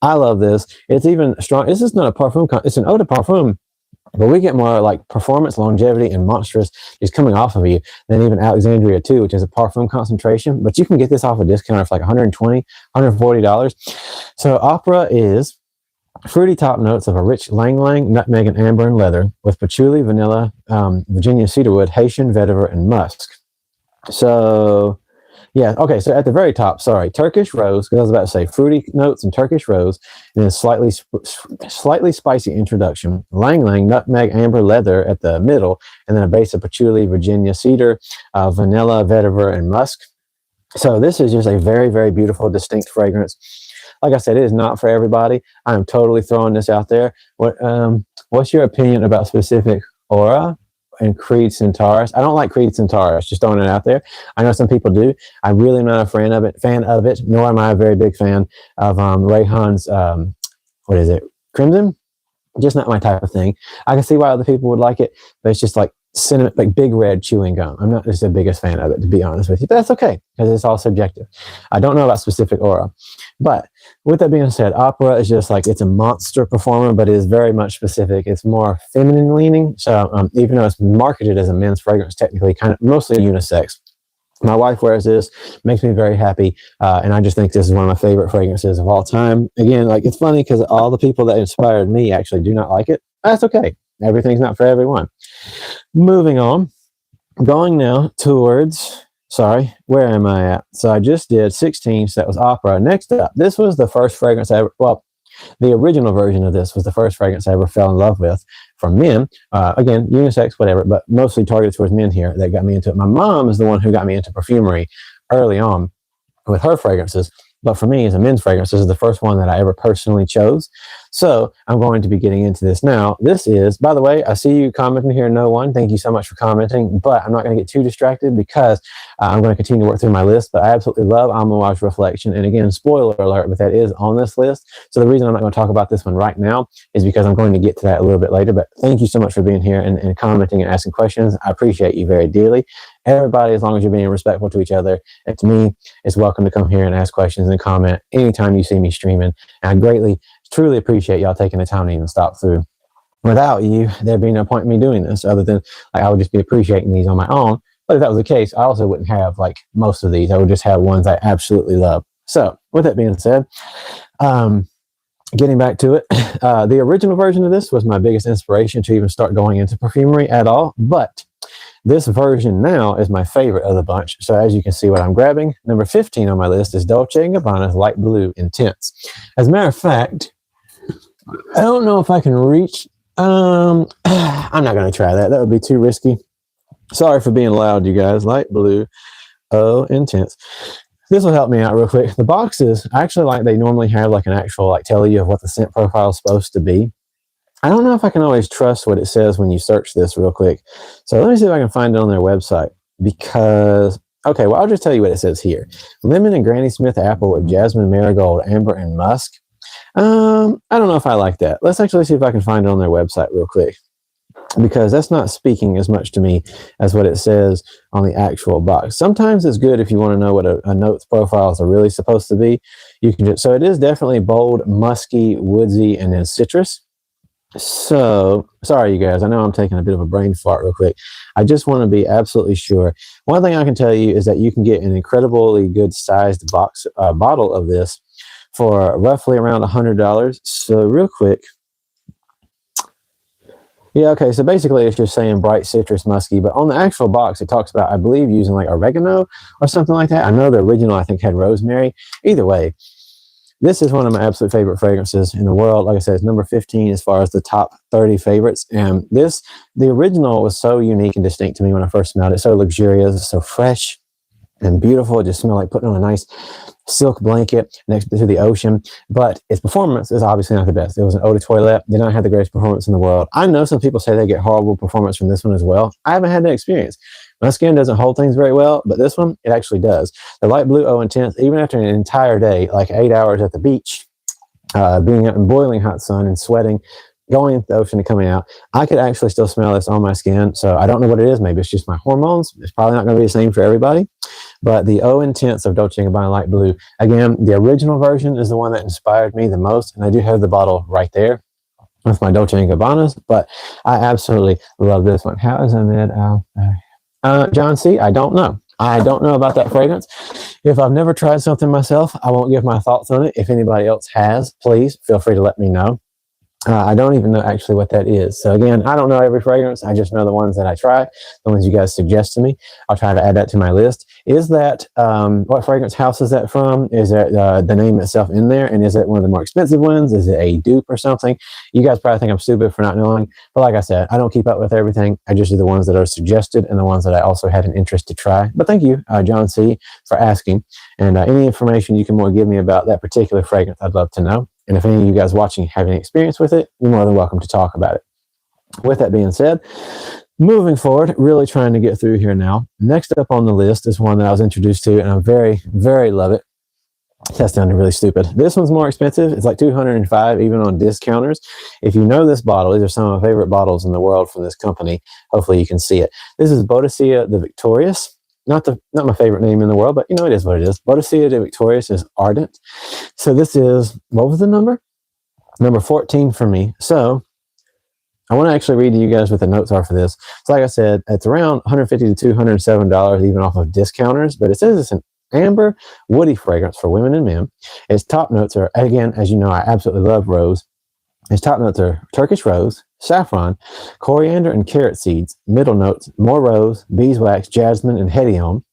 I love this. It's even strong. This is not a parfum. It's an eau de parfum, But we get more like performance, longevity, and monstrous just coming off of you than even Alexandria 2, which is a parfum concentration. But you can get this off a discounter for like $120, $140. So Opera is fruity top notes of a rich lang lang, nutmeg, and amber and leather with patchouli, vanilla, Virginia cedarwood, Haitian vetiver, and musk. So yeah, okay, so at the very top, sorry, Turkish rose, because I was about to say fruity notes and Turkish rose, and then slightly spicy introduction, lang lang, nutmeg, amber, leather at the middle, and then a base of patchouli, Virginia cedar, vanilla, vetiver, and musk. So this is just a very, very beautiful, distinct fragrance. Like I said, it is not for everybody. I am totally throwing this out there. What's your opinion about specific Aura and Creed Centaurus? I don't like Creed Centaurus, just throwing it out there. I know some people do. I'm really not a fan of it, nor am I a very big fan of Rayhan's, what is it, Crimson? Just not my type of thing. I can see why other people would like it, but it's just like cinnamon, like big red chewing gum. I'm not just the biggest fan of it, to be honest with you, but that's okay because it's all subjective. I don't know about specific Aura, but with that being said, Opera is just like, it's a monster performer, but it is very much specific. It's more feminine leaning. So even though it's marketed as a men's fragrance, technically kind of mostly unisex. My wife wears this, makes me very happy, and I just think this is one of my favorite fragrances of all time. Again, like, it's funny because all the people that inspired me actually do not like it. That's okay. Everything's not for everyone. Moving on, going now towards, sorry, where am I at? So I just did 16, so that was Opera. Next up, this was the first fragrance I ever, well, the original version of this was the first fragrance I ever fell in love with from men. Again, unisex, whatever, but mostly targeted towards men here that got me into it. My mom is the one who got me into perfumery early on with her fragrances. But for me, as a men's fragrance, this is the first one that I ever personally chose. So I'm going to be getting into this now. This is, by the way, I see you commenting here, No One. Thank you so much for commenting. But I'm not going to get too distracted because I'm going to continue to work through my list. But I absolutely love Amouage Reflection. And again, spoiler alert, but that is on this list. So the reason I'm not going to talk about this one right now is because I'm going to get to that a little bit later. But thank you so much for being here and commenting and asking questions. I appreciate you very dearly. Everybody, as long as you're being respectful to each other, and to me, is welcome to come here and ask questions and comment anytime you see me streaming. And I greatly, truly appreciate y'all taking the time to even stop through. Without you, there'd be no point in me doing this other than like I would just be appreciating these on my own. But if that was the case, I also wouldn't have like most of these. I would just have ones I absolutely love. So with that being said, getting back to it, the original version of this was my biggest inspiration to even start going into perfumery at all. But this version now is my favorite of the bunch. So as you can see what I'm grabbing, number 15 on my list is Dolce & Gabbana's Light Blue Intense. As a matter of fact, I don't know if I can reach, I'm not going to try that. That would be too risky. Sorry for being loud, you guys. Light Blue, Intense. This will help me out real quick. The boxes, actually, like they normally have like an actual, like tell you of what the scent profile is supposed to be. I don't know if I can always trust what it says when you search this real quick. So let me see if I can find it on their website because, okay, well, I'll just tell you what it says here. Lemon and Granny Smith apple with jasmine, marigold, amber, and musk. I don't know if I like that. Let's actually see if I can find it on their website real quick because that's not speaking as much to me as what it says on the actual box. Sometimes it's good if you want to know what a note's profiles are really supposed to be. You can just, so it is definitely bold, musky, woodsy, and then citrus. So, sorry, you guys. I know I'm taking a bit of a brain fart real quick. I just want to be absolutely sure. One thing I can tell you is that you can get an incredibly good sized box bottle of this for roughly around $100. So real quick. Yeah, okay. So basically it's just saying bright citrus musky, but on the actual box, it talks about, I believe, using like oregano or something like that. I know the original, I think, had rosemary. Either way, this is one of my absolute favorite fragrances in the world. Like I said, it's number 15 as far as the top 30 favorites. And this, the original was so unique and distinct to me when I first smelled it. So luxurious, so fresh and beautiful. It just smelled like putting on a nice silk blanket next to the ocean. But its performance is obviously not the best. It was an eau de toilette. Did not have the greatest performance in the world. I know some people say they get horrible performance from this one as well. I haven't had that experience. My skin doesn't hold things very well, but this one, it actually does. The Light Blue Eau Intense, even after an entire day, like 8 hours at the beach, being out in boiling hot sun and sweating, going into the ocean and coming out, I could actually still smell this on my skin. So I don't know what it is. Maybe it's just my hormones. It's probably not going to be the same for everybody. But the Eau Intense of Dolce & Gabbana Light Blue, again, the original version is the one that inspired me the most. And I do have the bottle right there. with my Dolce & Gabbanas, but I absolutely love this one. How is Ahmed John C., I don't know. I don't know about that fragrance. If I've never tried something myself, I won't give my thoughts on it. If anybody else has, please feel free to let me know. I don't even know actually what that is. So again, I don't know every fragrance. I just know the ones that I try, the ones you guys suggest to me. I'll try to add that to my list. Is that, what fragrance house is that from? Is that the name itself in there? And is it one of the more expensive ones? Is it a dupe or something? You guys probably think I'm stupid for not knowing. But like I said, I don't keep up with everything. I just do the ones that are suggested and the ones that I also had an interest to try. But thank you, John C., for asking. And any information you can more give me about that particular fragrance, I'd love to know. And if any of you guys watching have any experience with it, you're more than welcome to talk about it. With that being said, moving forward, really trying to get through here now. Next up on the list is one that I was introduced to, and I very, very love it. That sounded really stupid. This one's more expensive. It's like $205 even on discounters. If you know this bottle, these are some of my favorite bottles in the world from this company. Hopefully you can see it. This is Boadicea the Victorious. Not my favorite name in the world, but you know, it is what it is. Boadicea the Victorious is Ardent. So this is, what was the number? Number 14 for me. So I want to actually read to you guys what the notes are for this. So like I said, it's around $150 to $207 even off of discounters, but it says it's an amber woody fragrance for women and men. Its top notes are, again, as you know, I absolutely love rose. Its top notes are Turkish rose, saffron, coriander, and carrot seeds. Middle notes, more rose, beeswax, jasmine, and hedione.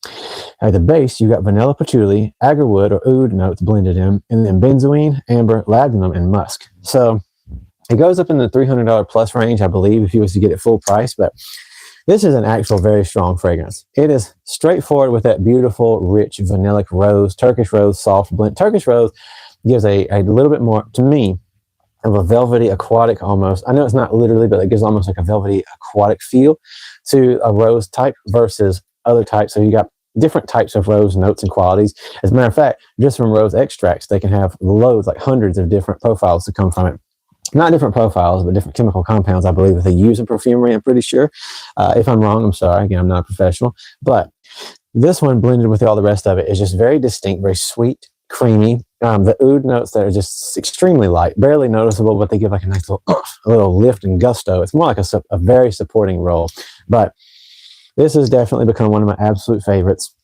At the base, you got vanilla patchouli, agarwood or oud notes blended in, and then benzoin, amber, ladinum, and musk. So it goes up in the $300 plus range, I believe, if you was to get it full price, but this is an actual very strong fragrance. It is straightforward with that beautiful, rich, vanillic rose, Turkish rose, soft blend. Turkish rose gives a little bit more, to me, of a velvety aquatic almost. I know it's not literally, but it gives almost like a velvety aquatic feel to a rose type versus other types. So you got different types of rose notes and qualities. As a matter of fact, just from rose extracts, they can have loads, like hundreds of different profiles to come from it. Not different profiles, but different chemical compounds, I believe, that they use in perfumery, I'm pretty sure. If I'm wrong, I'm sorry. Again, I'm not a professional. But this one blended with all the rest of it is just very distinct, very sweet, creamy. The oud notes that are just extremely light, barely noticeable, but they give like a nice little lift and gusto. It's more like a very supporting role. But this has definitely become one of my absolute favorites.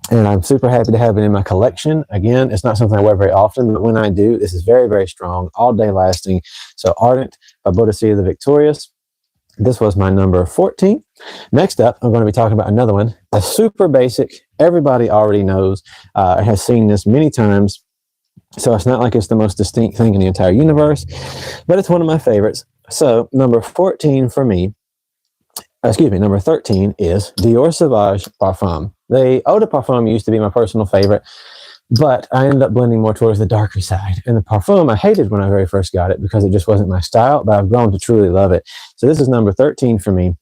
And I'm super happy to have it in my collection. Again, it's not something I wear very often, but when I do, this is very, very strong, all day lasting. So Ardent by Boadicea the Victorious. This was my number 14. Next up, I'm going to be talking about another one. A super basic. Everybody already knows, has seen this many times. So it's not like it's the most distinct thing in the entire universe, but it's one of my favorites. So number 14 for me, number 13 is Dior Sauvage Parfum. The Eau de Parfum used to be my personal favorite, but I ended up blending more towards the darker side. And the Parfum I hated when I very first got it because it just wasn't my style, but I've grown to truly love it. So this is number 13 for me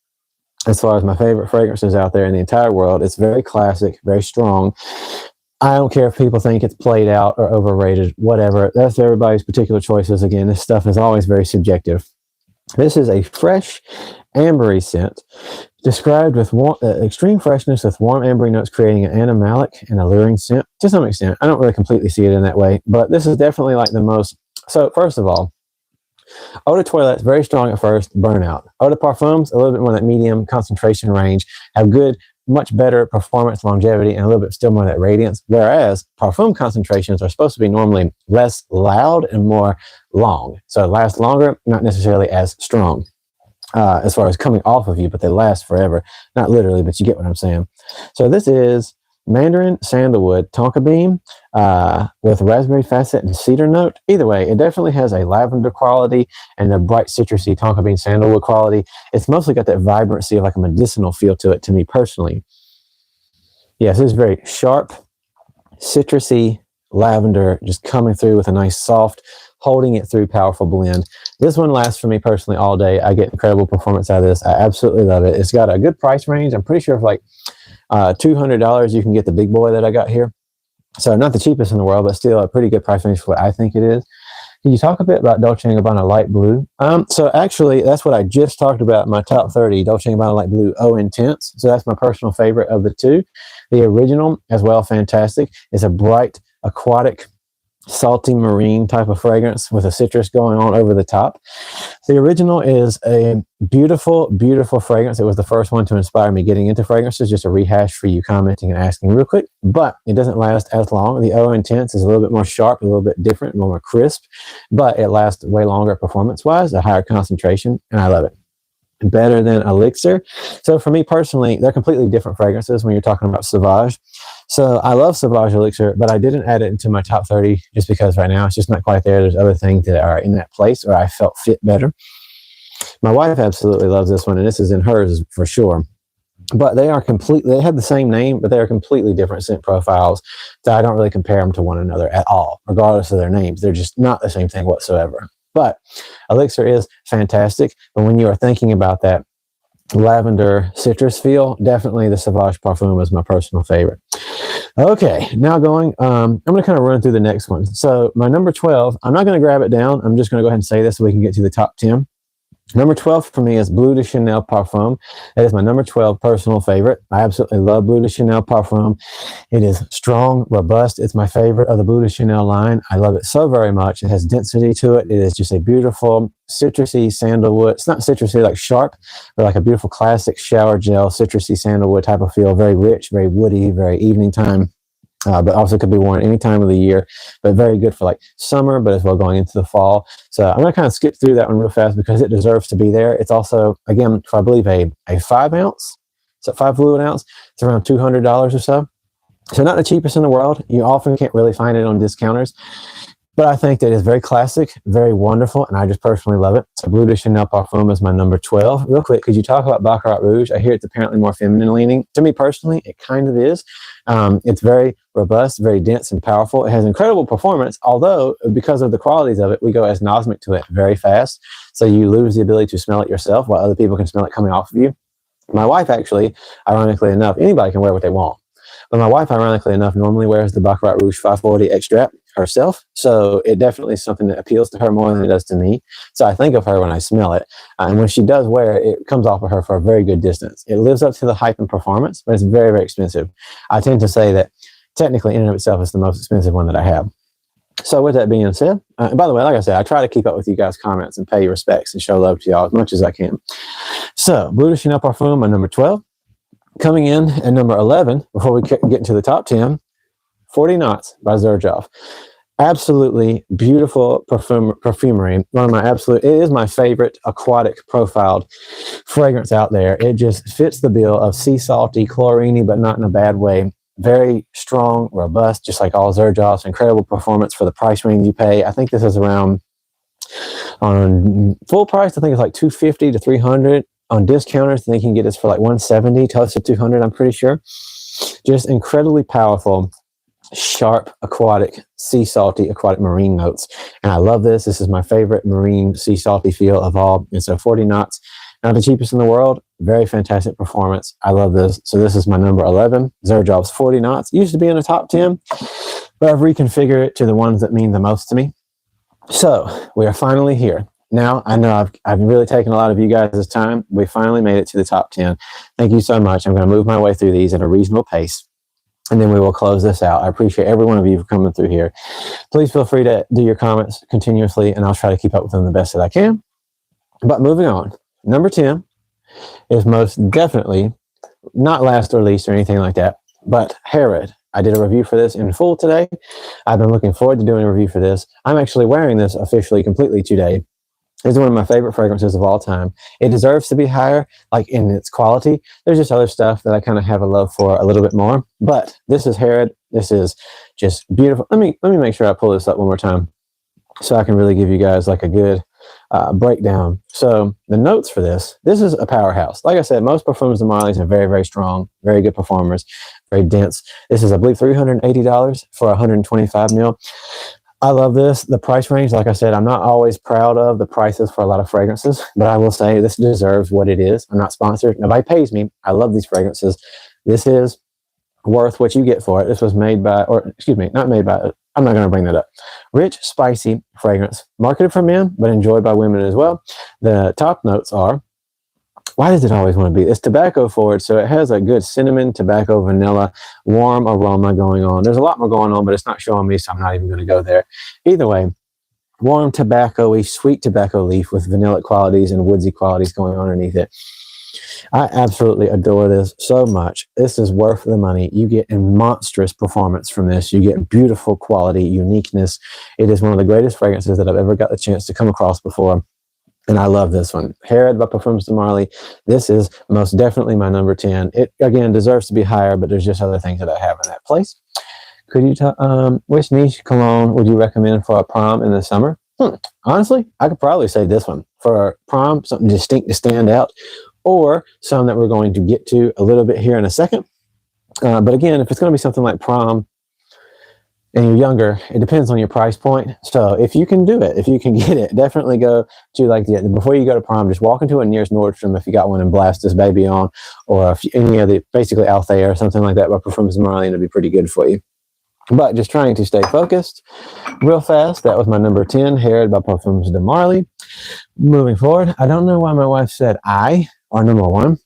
as far as my favorite fragrances out there in the entire world. It's very classic, very strong. I don't care if people think it's played out or overrated, whatever. That's everybody's particular choices. Again, this stuff is always very subjective. This is a fresh, ambery scent, described with extreme freshness with warm ambery notes, creating an animalic and alluring scent. To some extent, I don't really completely see it in that way, but this is definitely like the most. So first of all, Eau de Toilette, very strong at first, burnout. Eau de Parfums, a little bit more that medium concentration range, have good, much better performance, longevity, and a little bit still more of that radiance. Whereas Parfum concentrations are supposed to be normally less loud and more long. So it lasts longer, not necessarily as strong as far as coming off of you, but they last forever. Not literally, but you get what I'm saying. So this is Mandarin Sandalwood Tonka Bean with raspberry facet and cedar note. Either way, it definitely has a lavender quality and a bright citrusy Tonka Bean sandalwood quality. It's mostly got that vibrancy of like a medicinal feel to it, to me personally. Yes, it's very sharp, citrusy lavender just coming through with a nice soft, holding it through powerful blend. This one lasts for me personally all day. I get incredible performance out of this. I absolutely love it. It's got a good price range. I'm pretty sure for like $200 you can get the big boy that I got here. So not the cheapest in the world, but still a pretty good price range for what I think it is. Can you talk a bit about Dolce & Gabbana Light Blue? So actually, that's what I just talked about in my top 30, Dolce & Gabbana Light Blue Eau Intense. So that's my personal favorite of the two. The original, as well, fantastic. It's a bright, aquatic, salty marine type of fragrance with a citrus going on over the top. The original is a beautiful, beautiful fragrance. It was the first one to inspire me getting into fragrances. Just a rehash for you commenting and asking real quick, but it doesn't last as long. The O Intense is a little bit more sharp, a little bit different, a little more crisp, but it lasts way longer performance-wise, a higher concentration, and I love it. Better than Elixir. So for me personally, they're completely different fragrances when you're talking about Sauvage. So I love Sauvage Elixir, but I didn't add it into my top 30 just because right now it's just not quite there. There's other things that are in that place where I felt fit better. My wife absolutely loves this one, and this is in hers for sure. But they are completely, they have the same name, but they are completely different scent profiles. So I don't really compare them to one another at all, regardless of their names. They're just not the same thing whatsoever. But Elixir is fantastic. But when you are thinking about that lavender citrus feel, definitely the Sauvage Parfum is my personal favorite. Okay, now going, I'm going to kind of run through the next one. So my number 12, I'm not going to grab it down. I'm just going to go ahead and say this so we can get to the top 10. Number 12 for me is Bleu de Chanel Parfum. That is my number 12 personal favorite. I absolutely love Bleu de Chanel Parfum. It is strong, robust. It's my favorite of the Bleu de Chanel line. I love it so very much. It has density to it. It is just a beautiful citrusy sandalwood. It's not citrusy like sharp, but like a beautiful classic shower gel, citrusy sandalwood type of feel. Very rich, very woody, very evening time. But also could be worn any time of the year, but very good for like summer, but as well going into the fall. So I'm going to kind of skip through that one real fast because it deserves to be there. It's also, again, for I believe a 5 ounce, so 5 fluid ounce, it's around $200 or so. So not the cheapest in the world. You often can't really find it on discounters, but I think that it's very classic, very wonderful, and I just personally love it. So Bleu de Chanel Parfum is my number 12. Real quick, could you talk about Baccarat Rouge? I hear it's apparently more feminine leaning. To me personally, it kind of is. It's very robust, very dense and powerful. It has incredible performance, although because of the qualities of it, we go asnosmic to it very fast. So you lose the ability to smell it yourself while other people can smell it coming off of you. My wife actually, ironically enough, anybody can wear what they want. But my wife, ironically enough, normally wears the Baccarat Rouge 540 Extract herself. So it definitely is something that appeals to her more than it does to me. So I think of her when I smell it. And when she does wear it, it comes off of her for a very good distance. It lives up to the hype and performance, but it's very, very expensive. I tend to say that technically in and of itself is the most expensive one that I have. So with that being said, and by the way, like I said, I try to keep up with you guys' comments and pay respects and show love to y'all as much as I can. So Bleu de Chanel Parfum, my number 12. Coming in at number 11, before we get into the top 10, 40 Knots by Xerjoff. Absolutely beautiful perfumery. One of my it is my favorite aquatic profiled fragrance out there. It just fits the bill of sea salty, chlorine, but not in a bad way. Very strong, robust, just like all Xerjoff's. Incredible performance for the price range you pay. I think this is around, on full price, I think it's like $250 to $300. On discounters, I think you can get this for like $170, close to $200, I'm pretty sure. Just incredibly powerful, sharp, aquatic, sea salty, aquatic marine notes. And I love this. This is my favorite marine sea salty feel of all. And so 40 Knots, not the cheapest in the world. Very fantastic performance. I love this. So this is my number 11, Xerjoff's 40 Knots. Used to be in the top 10, but I've reconfigured it to the ones that mean the most to me. So we are finally here. Now, I know I've really taken a lot of you guys' time. We finally made it to the top 10. Thank you so much. I'm going to move my way through these at a reasonable pace, and then we will close this out. I appreciate every one of you for coming through here. Please feel free to do your comments continuously, and I'll try to keep up with them the best that I can. But moving on, number 10 is most definitely not last or least or anything like that, but Harrod. I did a review for this in full today. I've been looking forward to doing a review for this. I'm actually wearing this officially completely today. It's one of my favorite fragrances of all time. It deserves to be higher, like in its quality. There's just other stuff that I kind of have a love for a little bit more. But this is Harrod. This is just beautiful. Let me make sure I pull this up one more time so I can really give you guys like a good breakdown. So the notes for this is a powerhouse. Like I said, most Parfums de Marly's are very, very strong, very good performers, very dense. This is, I believe, $380 for 125 ml. I love this. The price range, like I said, I'm not always proud of the prices for a lot of fragrances, but I will say this deserves what it is. I'm not sponsored. Nobody pays me. I love these fragrances. This is worth what you get for it. This was made by, or excuse me, not made by, I'm not going to bring that up. Rich, spicy fragrance, marketed for men, but enjoyed by women as well. The top notes are why does it always want to be? It's tobacco forward, so it has a good cinnamon, tobacco, vanilla, warm aroma going on. There's a lot more going on, but it's not showing me, so I'm not even going to go there. Either way, warm tobacco-y, sweet tobacco leaf with vanilla qualities and woodsy qualities going on underneath it. I absolutely adore this so much. This is worth the money. You get a monstrous performance from this. You get beautiful quality, uniqueness. It is one of the greatest fragrances that I've ever got the chance to come across before. And I love this one. Harrod by Parfums de Marly. This is most definitely my number 10. It, again, deserves to be higher, but there's just other things that I have in that place. Could you tell, which niche cologne would you recommend for a prom in the summer? Honestly, I could probably say this one. For a prom, something distinct to stand out, or some that we're going to get to a little bit here in a second. But again, if it's going to be something like prom, and you're younger, it depends on your price point. So if you can do it, if you can get it, definitely go to like before you go to prom, just walk into a nearest Nordstrom if you got one and blast this baby on, or if any of the basically Althea or something like that by Parfums de Marly, and it'll be pretty good for you. But just trying to stay focused real fast. That was my number 10, Harrod by Parfums de Marly. Moving forward, I don't know why my wife said I are number 1.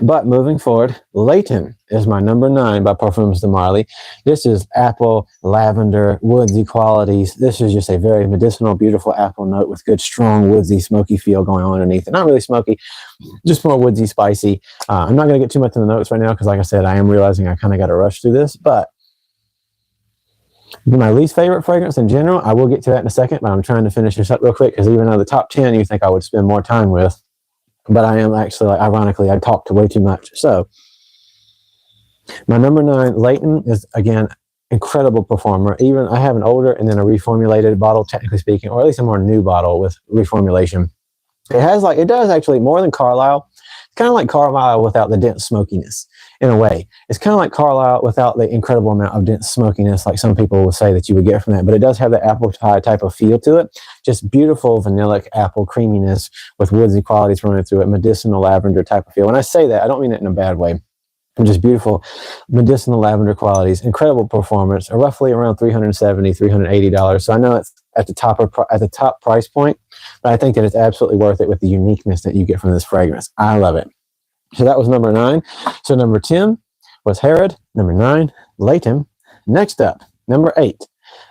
But moving forward, Layton is my number 9 by Parfums de Marly. This is apple, lavender, woodsy qualities. This is just a very medicinal, beautiful apple note with good, strong, woodsy, smoky feel going on underneath it. Not really smoky, just more woodsy, spicy. I'm not going to get too much in the notes right now because, like I said, I am realizing I kind of got to rush through this. But my least favorite fragrance in general, I will get to that in a second, but I'm trying to finish this up real quick because even though the top 10 you think I would spend more time with, but I am actually, like, ironically, I talked way too much. So my number 9, Layton, is, again, incredible performer. Even I have an older and then a reformulated bottle, technically speaking, or at least a more new bottle with reformulation. It does actually more than Carlisle. It's kind of like Carlisle without the dense smokiness in a way. It's kind of like Carlisle without the incredible amount of dense smokiness, like some people would say that you would get from that. But it does have the apple pie type of feel to it. Just beautiful vanillic apple creaminess with woodsy qualities running through it, medicinal lavender type of feel. When I say that, I don't mean it in a bad way. Just beautiful medicinal lavender qualities, incredible performance, roughly around $370, $380. So I know it's at the top price point, but I think that it's absolutely worth it with the uniqueness that you get from this fragrance. I love it. So that was number 9. So number 10 was Harrod. Number 9, Layton. Next up, number 8.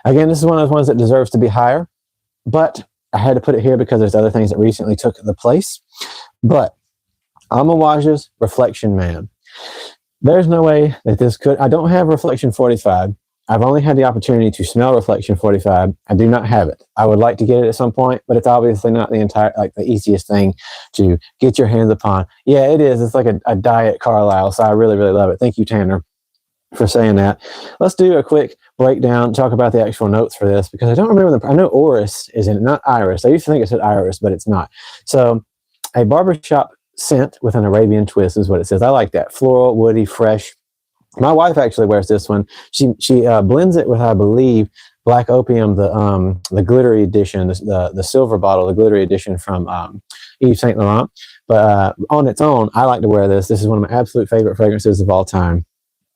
Again, this is one of those ones that deserves to be higher, but I had to put it here because there's other things that recently took the place. But Amawage's Reflection Man. There's no way that this could. I don't have Reflection 45. I've only had the opportunity to smell Reflection 45. I do not have it. I would like to get it at some point, but it's obviously not the easiest thing to get your hands upon. Yeah, it is. It's like a diet Carlisle, so I really, really love it. Thank you, Tanner, for saying that. Let's do a quick breakdown, talk about the actual notes for this, because I don't remember I know Orris is in it, not Iris. I used to think it said Iris, but it's not. So a barbershop scent with an Arabian twist is what it says. I like that. Floral, woody, fresh. My wife actually wears this one. She blends it with, I believe, Black Opium, the glittery edition, the silver bottle, the glittery edition from Yves Saint Laurent. But on its own, I like to wear this. This is one of my absolute favorite fragrances of all time.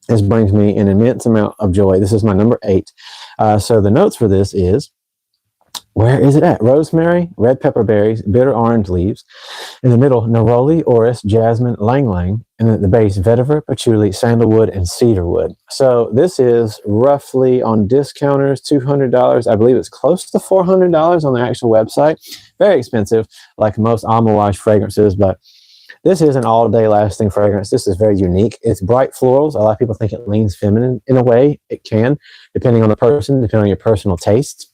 This brings me an immense amount of joy. This is my number 8. So the notes for this is, where is it at? Rosemary, red pepper berries, bitter orange leaves. In the middle, neroli, orris, jasmine, lang lang. And at the base, vetiver, patchouli, sandalwood, and cedarwood. So this is roughly on discounters, $200. I believe it's close to $400 on the actual website. Very expensive, like most Amouage fragrances, but this is an all-day lasting fragrance. This is very unique. It's bright florals. A lot of people think it leans feminine in a way. It can, depending on the person, depending on your personal tastes.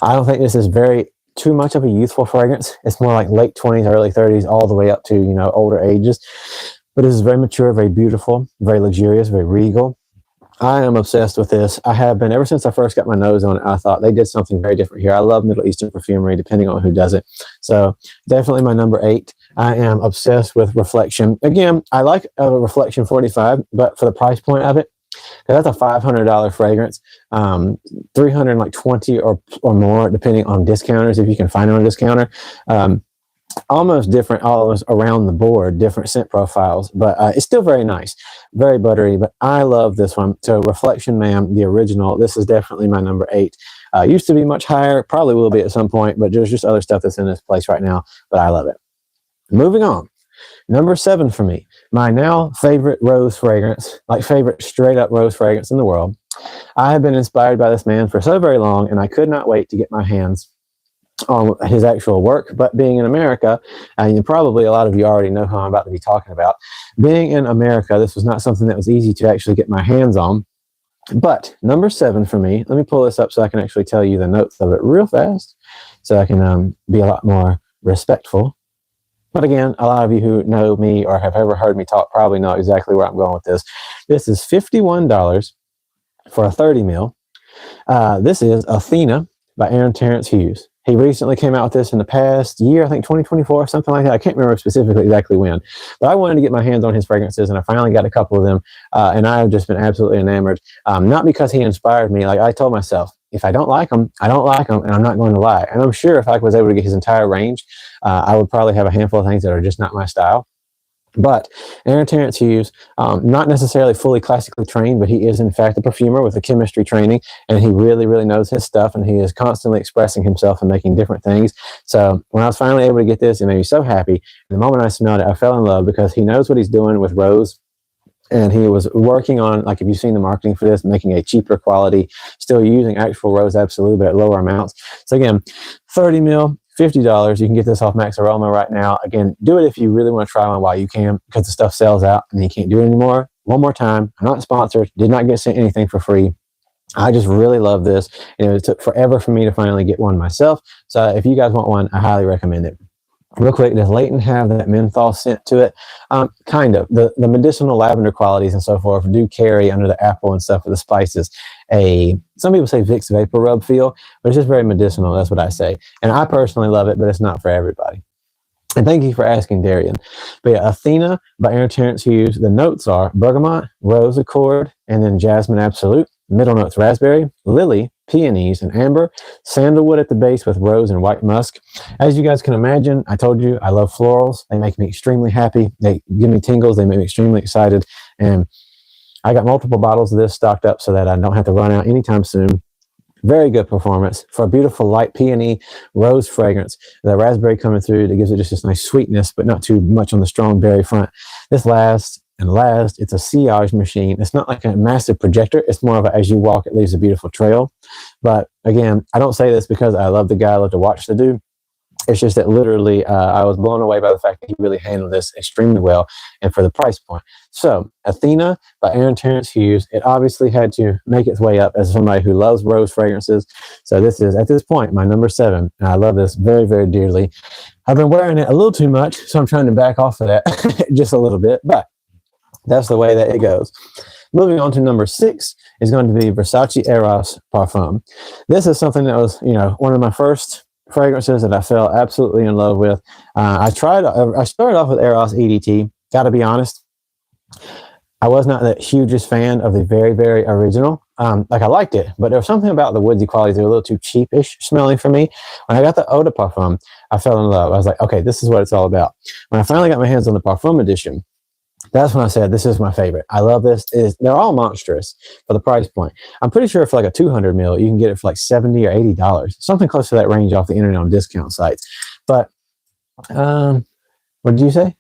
I don't think this is too much of a youthful fragrance. It's more like late 20s, early 30s, all the way up to, older ages. But this is very mature, very beautiful, very luxurious, very regal. I am obsessed with this. I have been ever since I first got my nose on it. I thought they did something very different here. I love Middle Eastern perfumery, depending on who does it. So definitely my number 8. I am obsessed with Reflection. Again, I like a Reflection 45, but for the price point of it, that's a $500 fragrance, $320 or more, depending on discounters, if you can find it on a discounter. Almost different, almost around the board, different scent profiles, but it's still very nice, very buttery. But I love this one. So Reflection Man, the original, this is definitely my number 8. Used to be much higher, probably will be at some point, but there's just other stuff that's in this place right now, but I love it. Moving on. Number 7 for me, my now favorite rose fragrance, like favorite straight up rose fragrance in the world. I have been inspired by this man for so very long, and I could not wait to get my hands on his actual work. But being in America, and probably a lot of you already know who I'm about to be talking about, being in America, this was not something that was easy to actually get my hands on. But number 7 for me, let me pull this up so I can actually tell you the notes of it real fast so I can be a lot more respectful. But again, a lot of you who know me or have ever heard me talk probably know exactly where I'm going with this. This is $51 for a 30 mil. This is Athena by Aaron Terrence Hughes. He recently came out with this in the past year, I think 2024, something like that. I can't remember specifically exactly when. But I wanted to get my hands on his fragrances, and I finally got a couple of them. And I have just been absolutely enamored. Not because he inspired me. Like I told myself, if I don't like them, I don't like them, and I'm not going to lie. And I'm sure if I was able to get his entire range, I would probably have a handful of things that are just not my style. But Aaron Terrence Hughes, not necessarily fully classically trained, but he is in fact a perfumer with a chemistry training, and he really, really knows his stuff, and he is constantly expressing himself and making different things. So when I was finally able to get this, it made me so happy. And the moment I smelled it, I fell in love because he knows what he's doing with rose. And he was working on, like, if you've seen the marketing for this, making a cheaper quality, still using actual Rose Absolute, but at lower amounts. So again, 30 mil, $50. You can get this off Max Aroma right now. Again, do it if you really want to try one while you can, because the stuff sells out and you can't do it anymore. One more time, I'm not sponsored, did not get sent anything for free. I just really love this. And it took forever for me to finally get one myself. So if you guys want one, I highly recommend it. Real quick, does Layton have that menthol scent to it? Kind of. The medicinal lavender qualities and so forth do carry under the apple and stuff with the spices some people say Vicks Vapor Rub feel, but it's just very medicinal. That's what I say. And I personally love it, but it's not for everybody. And thank you for asking, Darian. But yeah, Athena by Aaron Terrence Hughes. The notes are bergamot, rose accord, and then jasmine absolute. Middle notes raspberry, lily, peonies, and amber. Sandalwood at the base with rose and white musk. As you guys can imagine, I told you I love florals. They make me extremely happy. They give me tingles. They make me extremely excited. And I got multiple bottles of this stocked up so that I don't have to run out anytime soon. Very good performance for a beautiful light peony rose fragrance. The raspberry coming through that gives it just this nice sweetness, but not too much on the strong berry front. This lasts and lasts. It's a sillage machine. It's not like a massive projector. It's more of a, as you walk, it leaves a beautiful trail. But again, I don't say this because I love the guy. I love to watch the dude. It's just that literally I was blown away by the fact that he really handled this extremely well and for the price point. So Athena by Aaron Terrence Hughes, it obviously had to make its way up as somebody who loves rose fragrances. So this is, at this point, my number 7. And I love this very, very dearly. I've been wearing it a little too much, so I'm trying to back off of that just a little bit, but that's the way that it goes. Moving on to number 6 is going to be Versace Eros Parfum. This is something that was, one of my first fragrances that I fell absolutely in love with. I started off with Eros EDT. Got to be honest, I was not the hugest fan of the very, very original. I liked it, but there was something about the woodsy qualities that were a little too cheapish smelling for me. When I got the Eau de Parfum, I fell in love. I was like, okay, this is what it's all about. When I finally got my hands on the Parfum edition, that's when I said, this is my favorite. I love this. They're all monstrous for the price point. I'm pretty sure for like a 200 mil, you can get it for like $70 or $80, something close to that range off the internet on discount sites. But what did you say?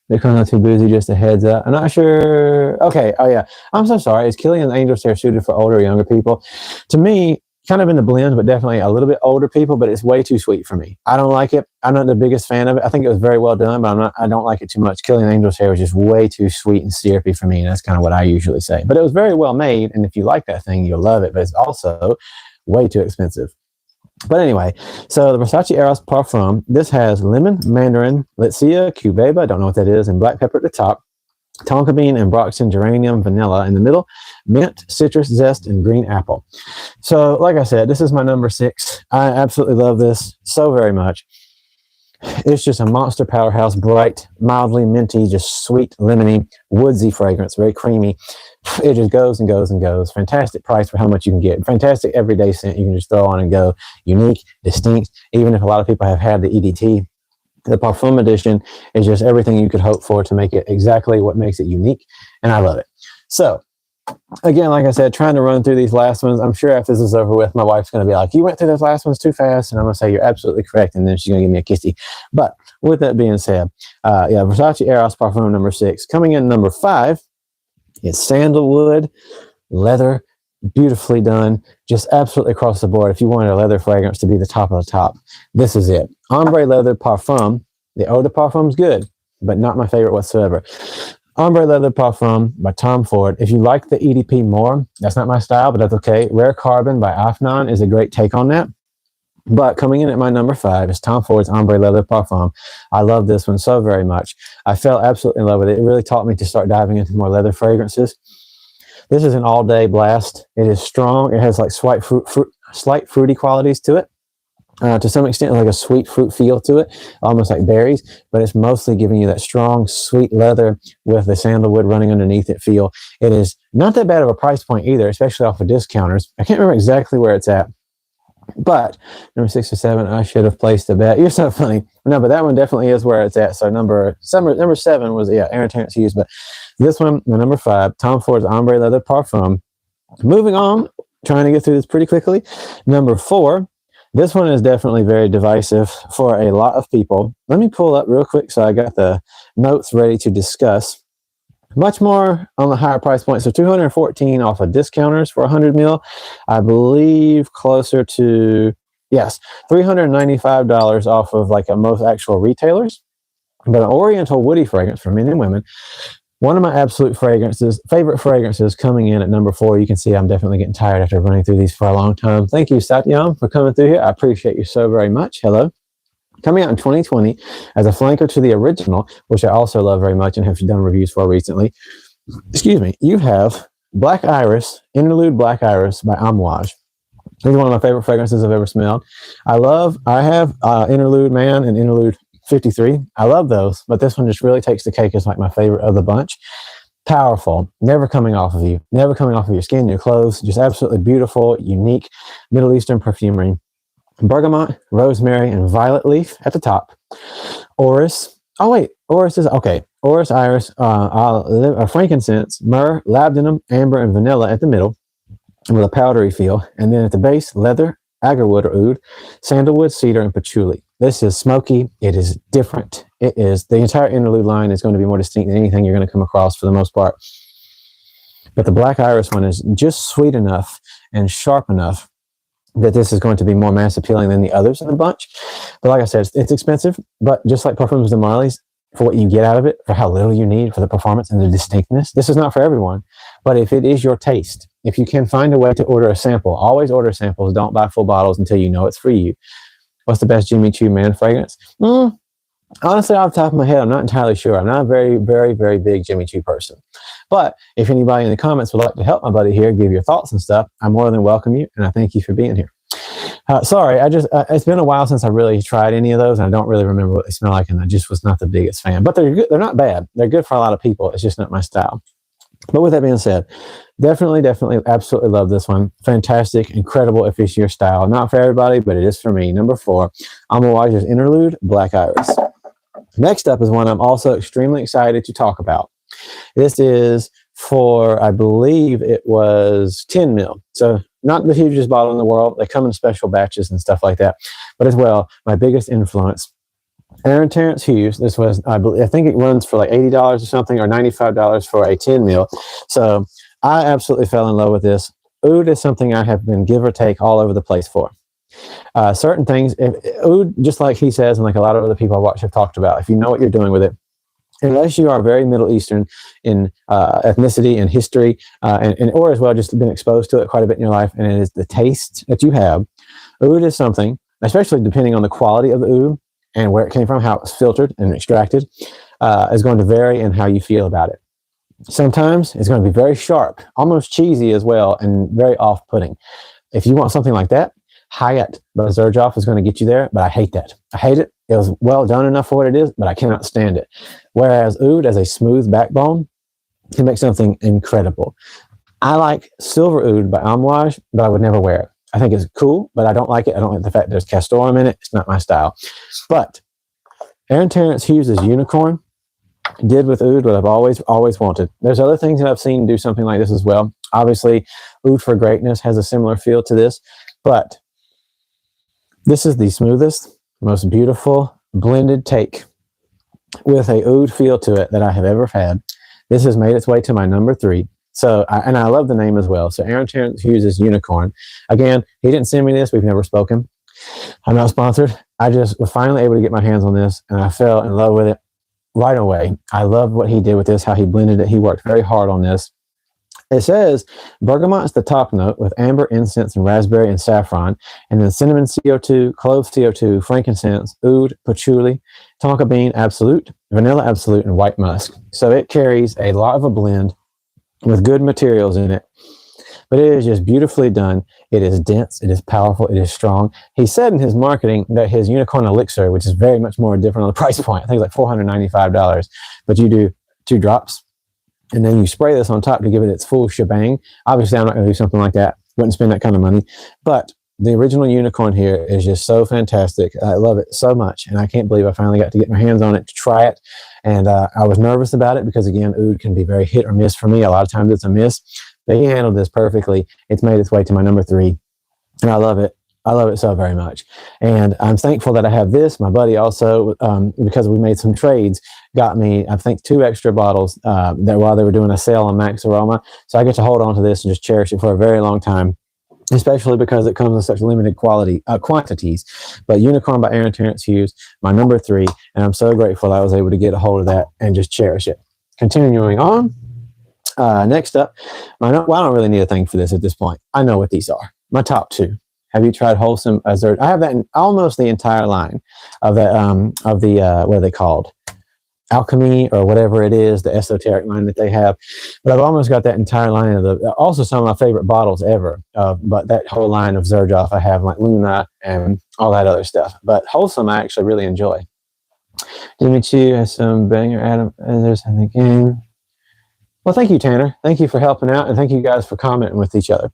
They're not too boozy, just a heads up. I'm not sure. Okay. Oh yeah. I'm so sorry. Is Killian Angel's hair suited for older or younger people? To me, kind of in the blend, but definitely a little bit older people, but it's way too sweet for me. I don't like it. I'm not the biggest fan of it. I think it was very well done, but I don't like it too much. Killian Angel's hair was just way too sweet and syrupy for me, and that's kind of what I usually say. But it was very well made, and if you like that thing, you'll love it, but it's also way too expensive. But anyway, so the Versace Eros Parfum, this has lemon, mandarin, Litsea, cubeba, don't know what that is, and black pepper at the top. Tonka bean and Broxton geranium vanilla in the middle, mint, citrus zest, and green apple. So like I said, this is my number 6. I absolutely love this so very much. It's just a monster powerhouse, bright, mildly minty, just sweet, lemony, woodsy fragrance, very creamy. It just goes and goes and goes. Fantastic price for how much you can get. Fantastic everyday scent you can just throw on and go. Unique, distinct, even if a lot of people have had the EDT. The Parfum edition is just everything you could hope for to make it exactly what makes it unique, and I love it. So again, like I said, trying to run through these last ones. I'm sure after this is over with, my wife's going to be like, you went through those last ones too fast. And I'm going to say, you're absolutely correct. And then she's going to give me a kissy. But with that being said, yeah, Versace Eros Parfum number 6. Coming in number 5 is sandalwood, leather, beautifully done, just absolutely across the board. If you wanted a leather fragrance to be the top of the top, this is it. Ombre Leather Parfum. The Eau de Parfum's good, but not my favorite whatsoever. Ombre Leather Parfum by Tom Ford. If you like the EDP more, that's not my style, but that's okay. Rare Carbon by Afnan is a great take on that. But coming in at my number 5 is Tom Ford's Ombre Leather Parfum. I love this one so very much. I fell absolutely in love with it. It really taught me to start diving into more leather fragrances. This is an all-day blast. It is strong. It has like slight fruity qualities to it. To some extent, like a sweet fruit feel to it, almost like berries, but it's mostly giving you that strong, sweet leather with the sandalwood running underneath it feel. It is not that bad of a price point either, especially off of discounters. I can't remember exactly where it's at, but number 6 or 7, I should have placed a bet. You're so funny. No, but that one definitely is where it's at. So number 7 was, yeah, Aaron Terrence Hughes, but this one, number 5, Tom Ford's Ombre Leather Parfum. Moving on, trying to get through this pretty quickly. Number 4. This one is definitely very divisive for a lot of people. Let me pull up real quick so I got the notes ready to discuss. Much more on the higher price point. So $214 off of discounters for 100 ml. I believe closer to, yes, $395 off of like most actual retailers. But an Oriental woody fragrance for men and women. One of my absolute favorite fragrances coming in at number 4. You can see I'm definitely getting tired after running through these for a long time. Thank you, Satyam, for coming through here. I appreciate you so very much. Hello. Coming out in 2020 as a flanker to the original, which I also love very much and have done reviews for recently. Excuse me. You have Black Iris, Interlude Black Iris by Amouage. This is one of my favorite fragrances I've ever smelled. I have Interlude Man and Interlude 53. I love those, but this one just really takes the cake as like my favorite of the bunch. Powerful, never coming off of you, never coming off of your skin, your clothes, just absolutely beautiful, unique Middle Eastern perfumery. Bergamot, rosemary, and violet leaf at the top. Orris. Oh wait, Orris is okay. Orris, iris, frankincense, myrrh, labdanum, amber, and vanilla at the middle, with a powdery feel, and then at the base, leather, agarwood or oud, sandalwood, cedar, and patchouli. This is smoky. It is different. It is, the entire Interlude line is going to be more distinct than anything you're going to come across for the most part. But the Black Iris one is just sweet enough and sharp enough that this is going to be more mass appealing than the others in the bunch. But like I said, it's expensive, but just like Parfums de Marly's, for what you get out of it, for how little you need for the performance and the distinctness, this is not for everyone. But if it is your taste, if you can find a way to order a sample, always order samples. Don't buy full bottles until you know it's for you. What's the best Jimmy Choo man fragrance? Honestly, off the top of my head, I'm not entirely sure. I'm not a very, very, very big Jimmy Choo person. But if anybody in the comments would like to help my buddy here, give your thoughts and stuff, I more than welcome you, and I thank you for being here. Sorry, it's been a while since I really tried any of those, and I don't really remember what they smell like, and I just was not the biggest fan. But they're good. They're not bad. They're good for a lot of people. It's just not my style. But with that being said, definitely, absolutely love this one. Fantastic, incredible if it's your style. Not for everybody, but it is for me. Number 4, Amouage's Interlude, Black Iris. Next up is one I'm also extremely excited to talk about. This is for, I believe it was 10 mil. So not the hugest bottle in the world. They come in special batches and stuff like that. But as well, my biggest influence, Aaron Terrence Hughes. This was, I think it runs for like $80 or something, or $95 for a 10 mil. So I absolutely fell in love with this. Oud is something I have been give or take all over the place for. Certain things, oud, just like he says, and like a lot of other people I watch have talked about, if you know what you're doing with it, unless you are very Middle Eastern in ethnicity and history, or as well just been exposed to it quite a bit in your life, and it is the taste that you have. Oud is something, especially depending on the quality of the oud and where it came from, how it was filtered and extracted, is going to vary in how you feel about it. Sometimes it's going to be very sharp, almost cheesy as well, and very off-putting. If you want something like that, Hayat by Xerjoff is going to get you there, but I hate that. I hate it. It was well done enough for what it is, but I cannot stand it. Whereas oud, as a smooth backbone, can make something incredible. I like Silver Oud by Amouage, but I would never wear it. I think it's cool, but I don't like it. I don't like the fact there's castoreum in it. It's not my style. But Aaron Terrence Hughes' Unicorn, did with oud what I've always wanted. There's other things that I've seen do something like this as well. Obviously, Oud for Greatness has a similar feel to this, but this is the smoothest, most beautiful blended take with a oud feel to it that I have ever had. This has made its way to my number 3. So, and I love the name as well. So Aaron Terrence Hughes' Unicorn. Again, he didn't send me this. We've never spoken. I'm not sponsored. I just was finally able to get my hands on this, and I fell in love with it right away. I loved what he did with this, how he blended it. He worked very hard on this. It says bergamot's the top note with amber, incense, and raspberry and saffron, and then cinnamon CO2, clove CO2, frankincense, oud, patchouli, tonka bean absolute, vanilla absolute, and white musk. So it carries a lot of a blend with good materials in it, but it is just beautifully done. It is dense, it is powerful, it is strong. He said in his marketing that his Unicorn Elixir, which is very much more different on the price point, I think it's like $495, but you do 2 drops, and then you spray this on top to give it its full shebang. Obviously, I'm not going to do something like that. Wouldn't spend that kind of money. But the original Unicorn here is just so fantastic. I love it so much, and I can't believe I finally got to get my hands on it to try it. And I was nervous about it because, again, oud can be very hit or miss for me. A lot of times it's a miss. But he handled this perfectly. It's made its way to my number 3, and I love it. I love it so very much. And I'm thankful that I have this. My buddy also, because we made some trades, got me, I think, 2 extra bottles that while they were doing a sale on Max Aroma. So I get to hold on to this and just cherish it for a very long time, especially because it comes in such limited quantities. But Unicorn by Aaron Terrence Hughes, my number 3, and I'm so grateful I was able to get a hold of that and just cherish it. Continuing on, next up, I don't really need a thing for this at this point. I know what these are. My top 2. Have you tried Wholesome Azure? I have that in almost the entire line of that what are they called? Alchemy or whatever it is, the esoteric line that they have. But I've almost got that entire line of also some of my favorite bottles ever. But that whole line of Xerjoff I have, like Luna and all that other stuff. But Wholesome I actually really enjoy. Jimmy Chu has some banger Adam others in the game. Well, thank you, Tanner. Thank you for helping out, and thank you guys for commenting with each other.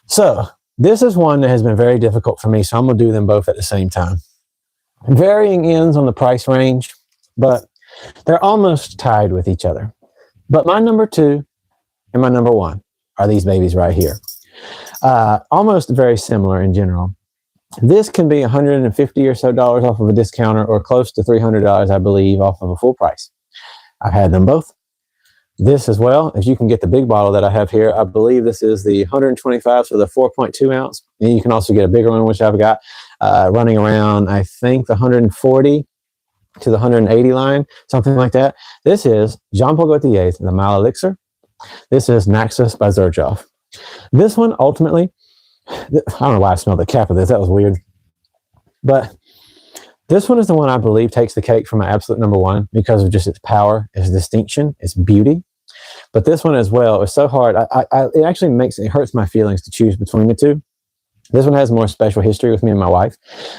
So this is one that has been very difficult for me, so I'm going to do them both at the same time. Varying ends on the price range, but they're almost tied with each other. But my number 2 and my number 1 are these babies right here. Almost very similar in general. This can be $150 or so off of a discounter, or close to $300, I believe, off of a full price. I've had them both. This as well, if you can get the big bottle that I have here, I believe this is the 125, so the 4.2 ounce. And you can also get a bigger one, which I've got running around, I think, the 140 to the 180 line, something like that. This is Jean Paul Gaultier's Le Male Elixir. This is Naxos by Xerjoff. This one, ultimately, I don't know why I smelled the cap of this. That was weird. But this one is the one I believe takes the cake for my absolute number 1 because of just its power, its distinction, its beauty. But this one as well is so hard. It actually hurts my feelings to choose between the 2. This one has more special history with me and my wife.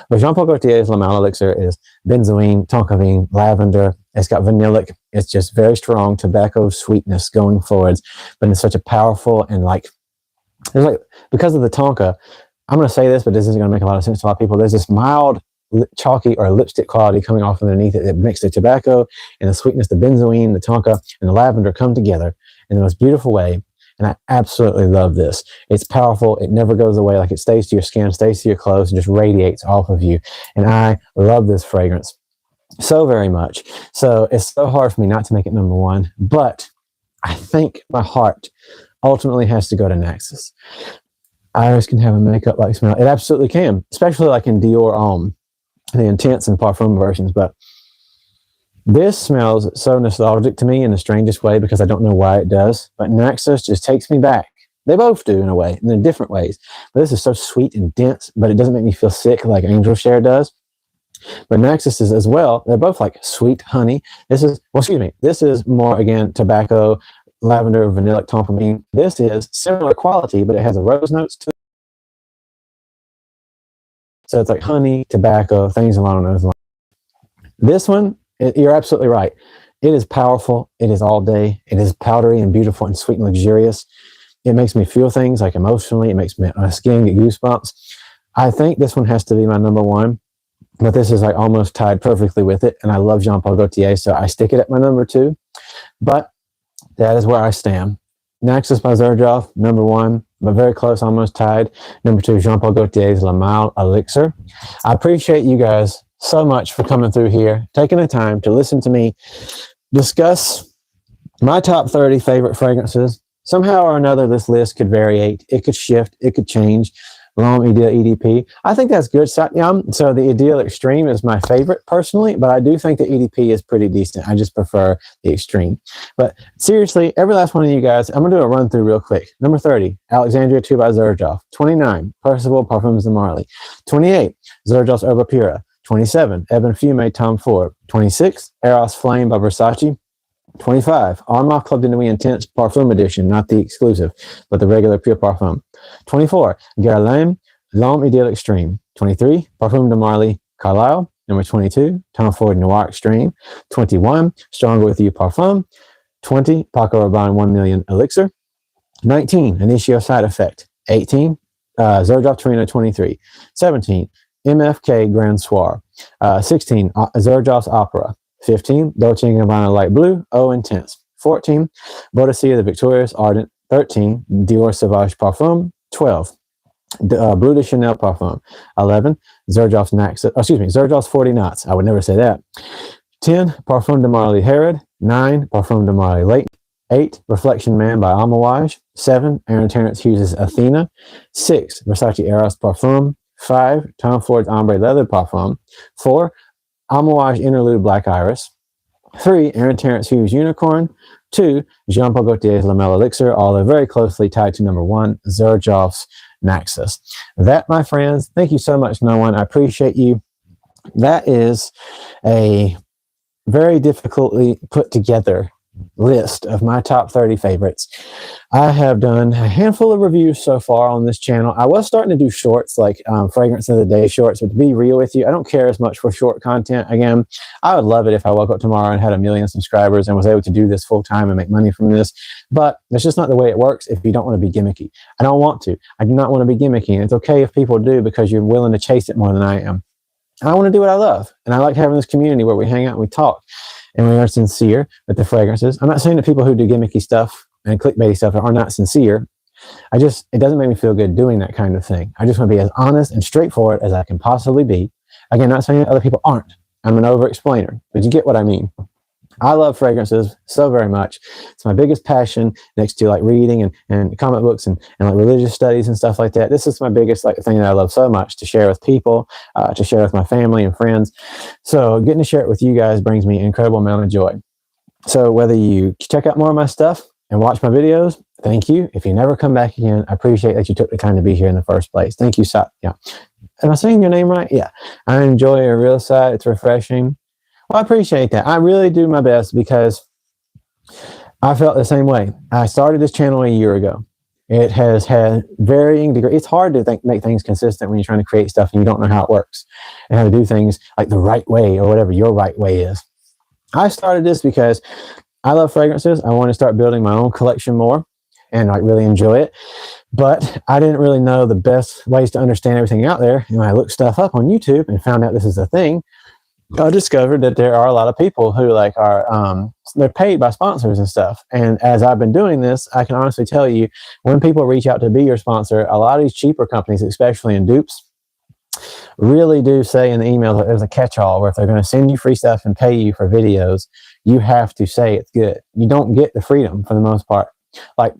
But Jean Paul Gaultier's Le Male Elixir is benzoin, tonka bean, lavender. It's got vanillic. It's just very strong tobacco sweetness going forwards. But it's such a powerful and because of the tonka, I'm going to say this, but this isn't going to make a lot of sense to a lot of people. There's this mild chalky or lipstick quality coming off underneath it that makes the tobacco and the sweetness, the benzoin, the tonka, and the lavender come together in the most beautiful way. And I absolutely love this. It's powerful. It never goes away. Like, it stays to your skin, stays to your clothes, and just radiates off of you. And I love this fragrance so very much. So it's so hard for me not to make it number 1. But I think my heart ultimately has to go to Naxos. Iris can have a makeup-like smell. It absolutely can, especially like in Dior Homme, the intense and parfum versions. But this smells so nostalgic to me in the strangest way because I don't know why it does. But Naxos just takes me back. They both do in a way, and in different ways. But this is so sweet and dense, but it doesn't make me feel sick like Angel Share does. But Naxos is as well. They're both like sweet honey. This is more, again, tobacco, lavender, vanillic, tonka bean. This is similar quality, but it has a rose notes to it. So it's like honey, tobacco, things along those lines. This one, you're absolutely right. It is powerful. It is all day. It is powdery and beautiful and sweet and luxurious. It makes me feel things like emotionally. It makes my skin get goosebumps. I think this one has to be my number 1. but this is like almost tied perfectly with it. And I love Jean Paul Gaultier, so I stick it at my number 2. But that is where I stand. Naxos by Xerjoff, number 1, but very close, almost tied. Number 2, Jean Paul Gaultier's La Male Elixir. I appreciate you guys so much for coming through here, taking the time to listen to me discuss my top 30 favorite fragrances. Somehow or another, this list could variate. It could shift. It could change. L'Homme Ideal EDP. I think that's good, Satyam. So the Ideal Extreme is my favorite personally, but I do think the EDP is pretty decent. I just prefer the Extreme. But seriously, every last one of you guys, I'm going to do a run through real quick. Number 30, Alexandria 2 by Xerjoff. 29, Percival Parfums de Marly. 28, Xerjoff's Herba Pura. 27, Ebon Fume Tom Ford. 26, Eros Flame by Versace. 25, Armand Club de Nuit Intense Parfum Edition, not the exclusive, but the regular Pure Parfum. 24, Guerlain L'Homme Ideal Extreme. 23, Parfum de Marly Carlisle. Number 22, Tom Ford Noir Extreme. 21, Stronger With You Parfum. 20, Paco Rabanne 1 Million Elixir. 19, Initio Side Effect. 18, Xerjoff Torino 23. 17, MFK Grand Soir. 16, Xerjoff's Opera. 15, Dolce & Gabbana Light Blue, Eau Intense. 14, Boadicea the Victorious Ardent. 13, Dior Sauvage Parfum. 12, Bleu de Chanel Parfum. 11, Xerjoff's 40 Knots. I would never say that. 10, Parfum de Marly Herod. 9, Parfum de Marly Late. 8, Reflection Man by Amouage. 7, Aaron Terrence Hughes' Athena. 6, Versace Eros Parfum. 5, Tom Ford's Ombre Leather Parfum. 4, Amouage Interlude Black Iris. 3, Aaron Terrence Hughes Unicorn. 2, Jean Paul Gaultier's La Male Elixir, all are very closely tied to number 1, Xerjoff's Naxos. That, my friends, thank you so much, no one. I appreciate you. That is a very difficultly put together list of my top 30 favorites. I have done a handful of reviews so far on this channel. I was starting to do shorts, like fragrance of the day shorts, but to be real with you, I don't care as much for short content. Again, I would love it if I woke up tomorrow and had 1 million subscribers and was able to do this full time and make money from this, but it's just not the way it works if you don't want to be gimmicky. I don't want to. I do not want to be gimmicky, and it's okay if people do because you're willing to chase it more than I am. I want to do what I love, and I like having this community where we hang out and we talk. And we are sincere with the fragrances. I'm not saying that people who do gimmicky stuff and clickbaity stuff are not sincere. It doesn't make me feel good doing that kind of thing. I just want to be as honest and straightforward as I can possibly be. Again, not saying that other people aren't. I'm an over-explainer, but you get what I mean. I love fragrances so very much. It's my biggest passion next to like reading and comic books and like religious studies and stuff like that. This is my biggest like thing that I love so much to share with people, to share with my family and friends. So getting to share it with you guys brings me an incredible amount of joy. So whether you check out more of my stuff and watch my videos, thank you. If you never come back again, I appreciate that you took the time to be here in the first place. Thank you, Sat. Yeah. Am I saying your name right? Yeah. I enjoy your real side. It's refreshing. Well, I appreciate that. I really do my best because I felt the same way. I started this channel a year ago. It has had varying degrees. It's hard to make things consistent when you're trying to create stuff and you don't know how it works and how to do things like the right way or whatever your right way is. I started this because I love fragrances. I want to start building my own collection more and like really enjoy it. But I didn't really know the best ways to understand everything out there. And when I looked stuff up on YouTube and found out this is a thing, I discovered that there are a lot of people who they're paid by sponsors and stuff. And as I've been doing this, I can honestly tell you, when people reach out to be your sponsor, a lot of these cheaper companies, especially in dupes, really do say in the email that there's a catch-all where if they're going to send you free stuff and pay you for videos, you have to say it's good. You don't get the freedom for the most part. Like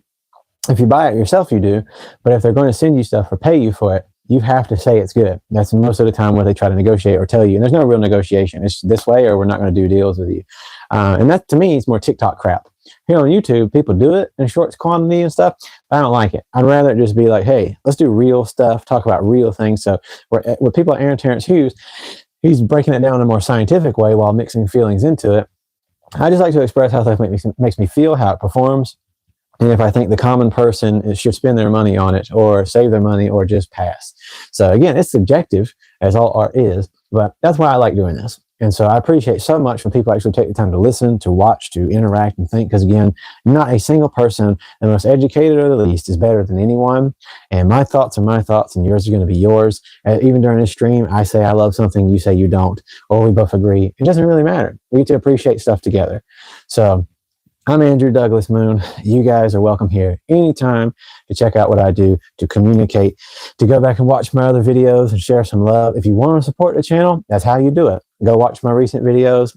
if you buy it yourself, you do. But if they're going to send you stuff or pay you for it, you have to say it's good. That's most of the time where they try to negotiate or tell you. And there's no real negotiation. It's this way or we're not going to do deals with you. And that, to me, is more TikTok crap. Here on YouTube, people do it in short quantity and stuff. I don't like it. I'd rather it just be like, hey, let's do real stuff, talk about real things. So with people like Aaron Terrence Hughes, he's breaking it down in a more scientific way while mixing feelings into it. I just like to express how stuff makes me feel, how it performs. And if I think the common person should spend their money on it or save their money or just pass. So again, it's subjective as all art is, but that's why I like doing this. And so I appreciate so much when people actually take the time to listen, to watch, to interact and think, because again, not a single person, the most educated or the least, is better than anyone. And my thoughts are my thoughts and yours are going to be yours. Even during this stream, I say I love something, you say you don't, or we both agree. It doesn't really matter. We get to appreciate stuff together. So I'm Andrew Douglas Moon. You guys are welcome here anytime to check out what I do, to communicate, to go back and watch my other videos and share some love. If you want to support the channel, that's how you do it. Go watch my recent videos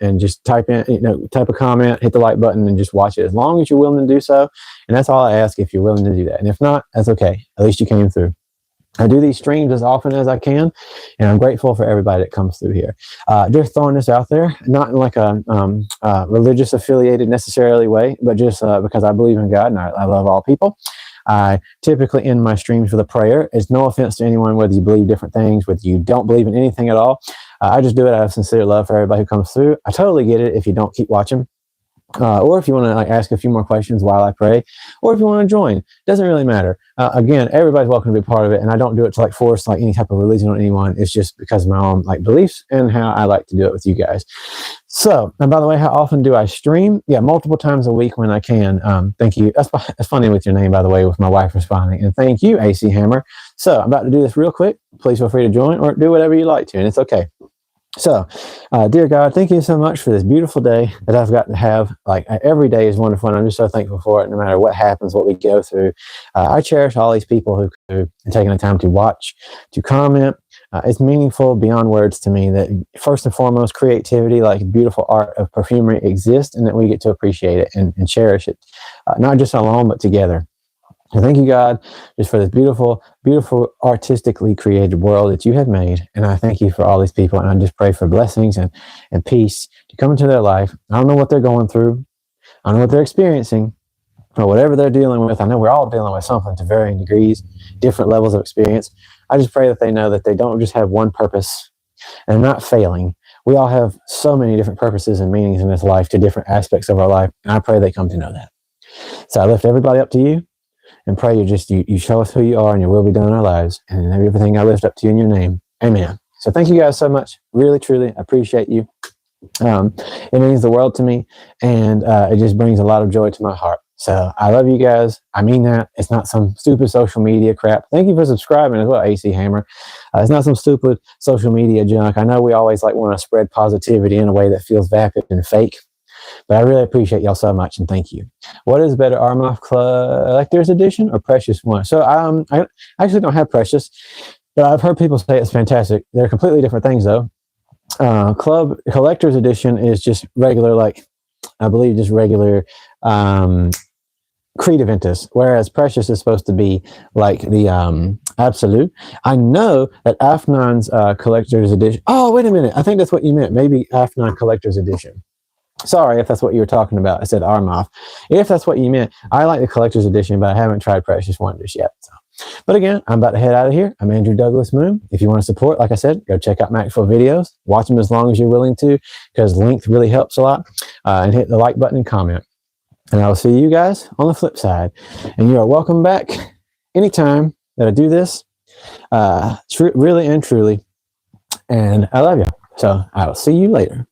and just type a comment, hit the like button, and just watch it as long as you're willing to do so. And that's all I ask, if you're willing to do that. And if not, that's okay. At least you came through. I do these streams as often as I can, and I'm grateful for everybody that comes through here. Just throwing this out there, not in like a religious affiliated necessarily way, but just because I believe in God and I love all people. I typically end my streams with a prayer. It's no offense to anyone, whether you believe different things, whether you don't believe in anything at all. I just do it out of sincere love for everybody who comes through. I totally get it if you don't keep watching. Or if you want to ask a few more questions while I pray, or if you want to join, doesn't really matter. Again, everybody's welcome to be part of it, and I don't do it to force any type of religion on anyone. It's just because of my own beliefs and how I like to do it with you guys. So, and by the way, how often do I stream? Yeah, multiple times a week when I can. Thank you. That's funny with your name, by the way, with my wife responding. And thank you, AC Hammer. So I'm about to do this real quick. Please feel free to join or do whatever you like to, and it's okay. So, dear God, thank you so much for this beautiful day that I've got to have. Every day is wonderful, and I'm just so thankful for it, no matter what happens, what we go through. I cherish all these people who are taking the time to watch, to comment. It's meaningful beyond words to me that, first and foremost, creativity, like beautiful art of perfumery, exists, and that we get to appreciate it and cherish it, not just alone, but together. So thank you, God, just for this beautiful, beautiful, artistically created world that you have made. And I thank you for all these people. And I just pray for blessings and peace to come into their life. I don't know what they're going through. I don't know what they're experiencing. But whatever they're dealing with, I know we're all dealing with something to varying degrees, different levels of experience. I just pray that they know that they don't just have one purpose and not failing. We all have so many different purposes and meanings in this life to different aspects of our life. And I pray they come to know that. So I lift everybody up to you. And pray you show us who you are and your will be done in our lives. And everything I lift up to you in your name. Amen. So thank you guys so much. Really, truly appreciate you. It means the world to me. And it just brings a lot of joy to my heart. So I love you guys. I mean that. It's not some stupid social media crap. Thank you for subscribing as well, AC Hammer. It's not some stupid social media junk. I know we always want to spread positivity in a way that feels vapid and fake. But I really appreciate y'all so much, and thank you. What is better, Armoff Collector's Edition or Precious One? So I actually don't have Precious, but I've heard people say it's fantastic. They're completely different things, though. Club Collector's Edition is just regular, I believe just regular Creed Aventus, whereas Precious is supposed to be the Absolute. I know that Afnan's Collector's Edition. Oh, wait a minute. I think that's what you meant. Maybe Afnan Collector's Edition. Sorry if that's what you were talking about. I said Armoff. If that's what you meant, I like the Collector's Edition, but I haven't tried Precious Wonders yet. So. But again, I'm about to head out of here. I'm Andrew Douglas Moon. If you want to support, like I said, go check out Maxwell videos. Watch them as long as you're willing to, because length really helps a lot. And hit the like button and comment. And I will see you guys on the flip side. And you are welcome back anytime that I do this. Really and truly. And I love you. So I will see you later.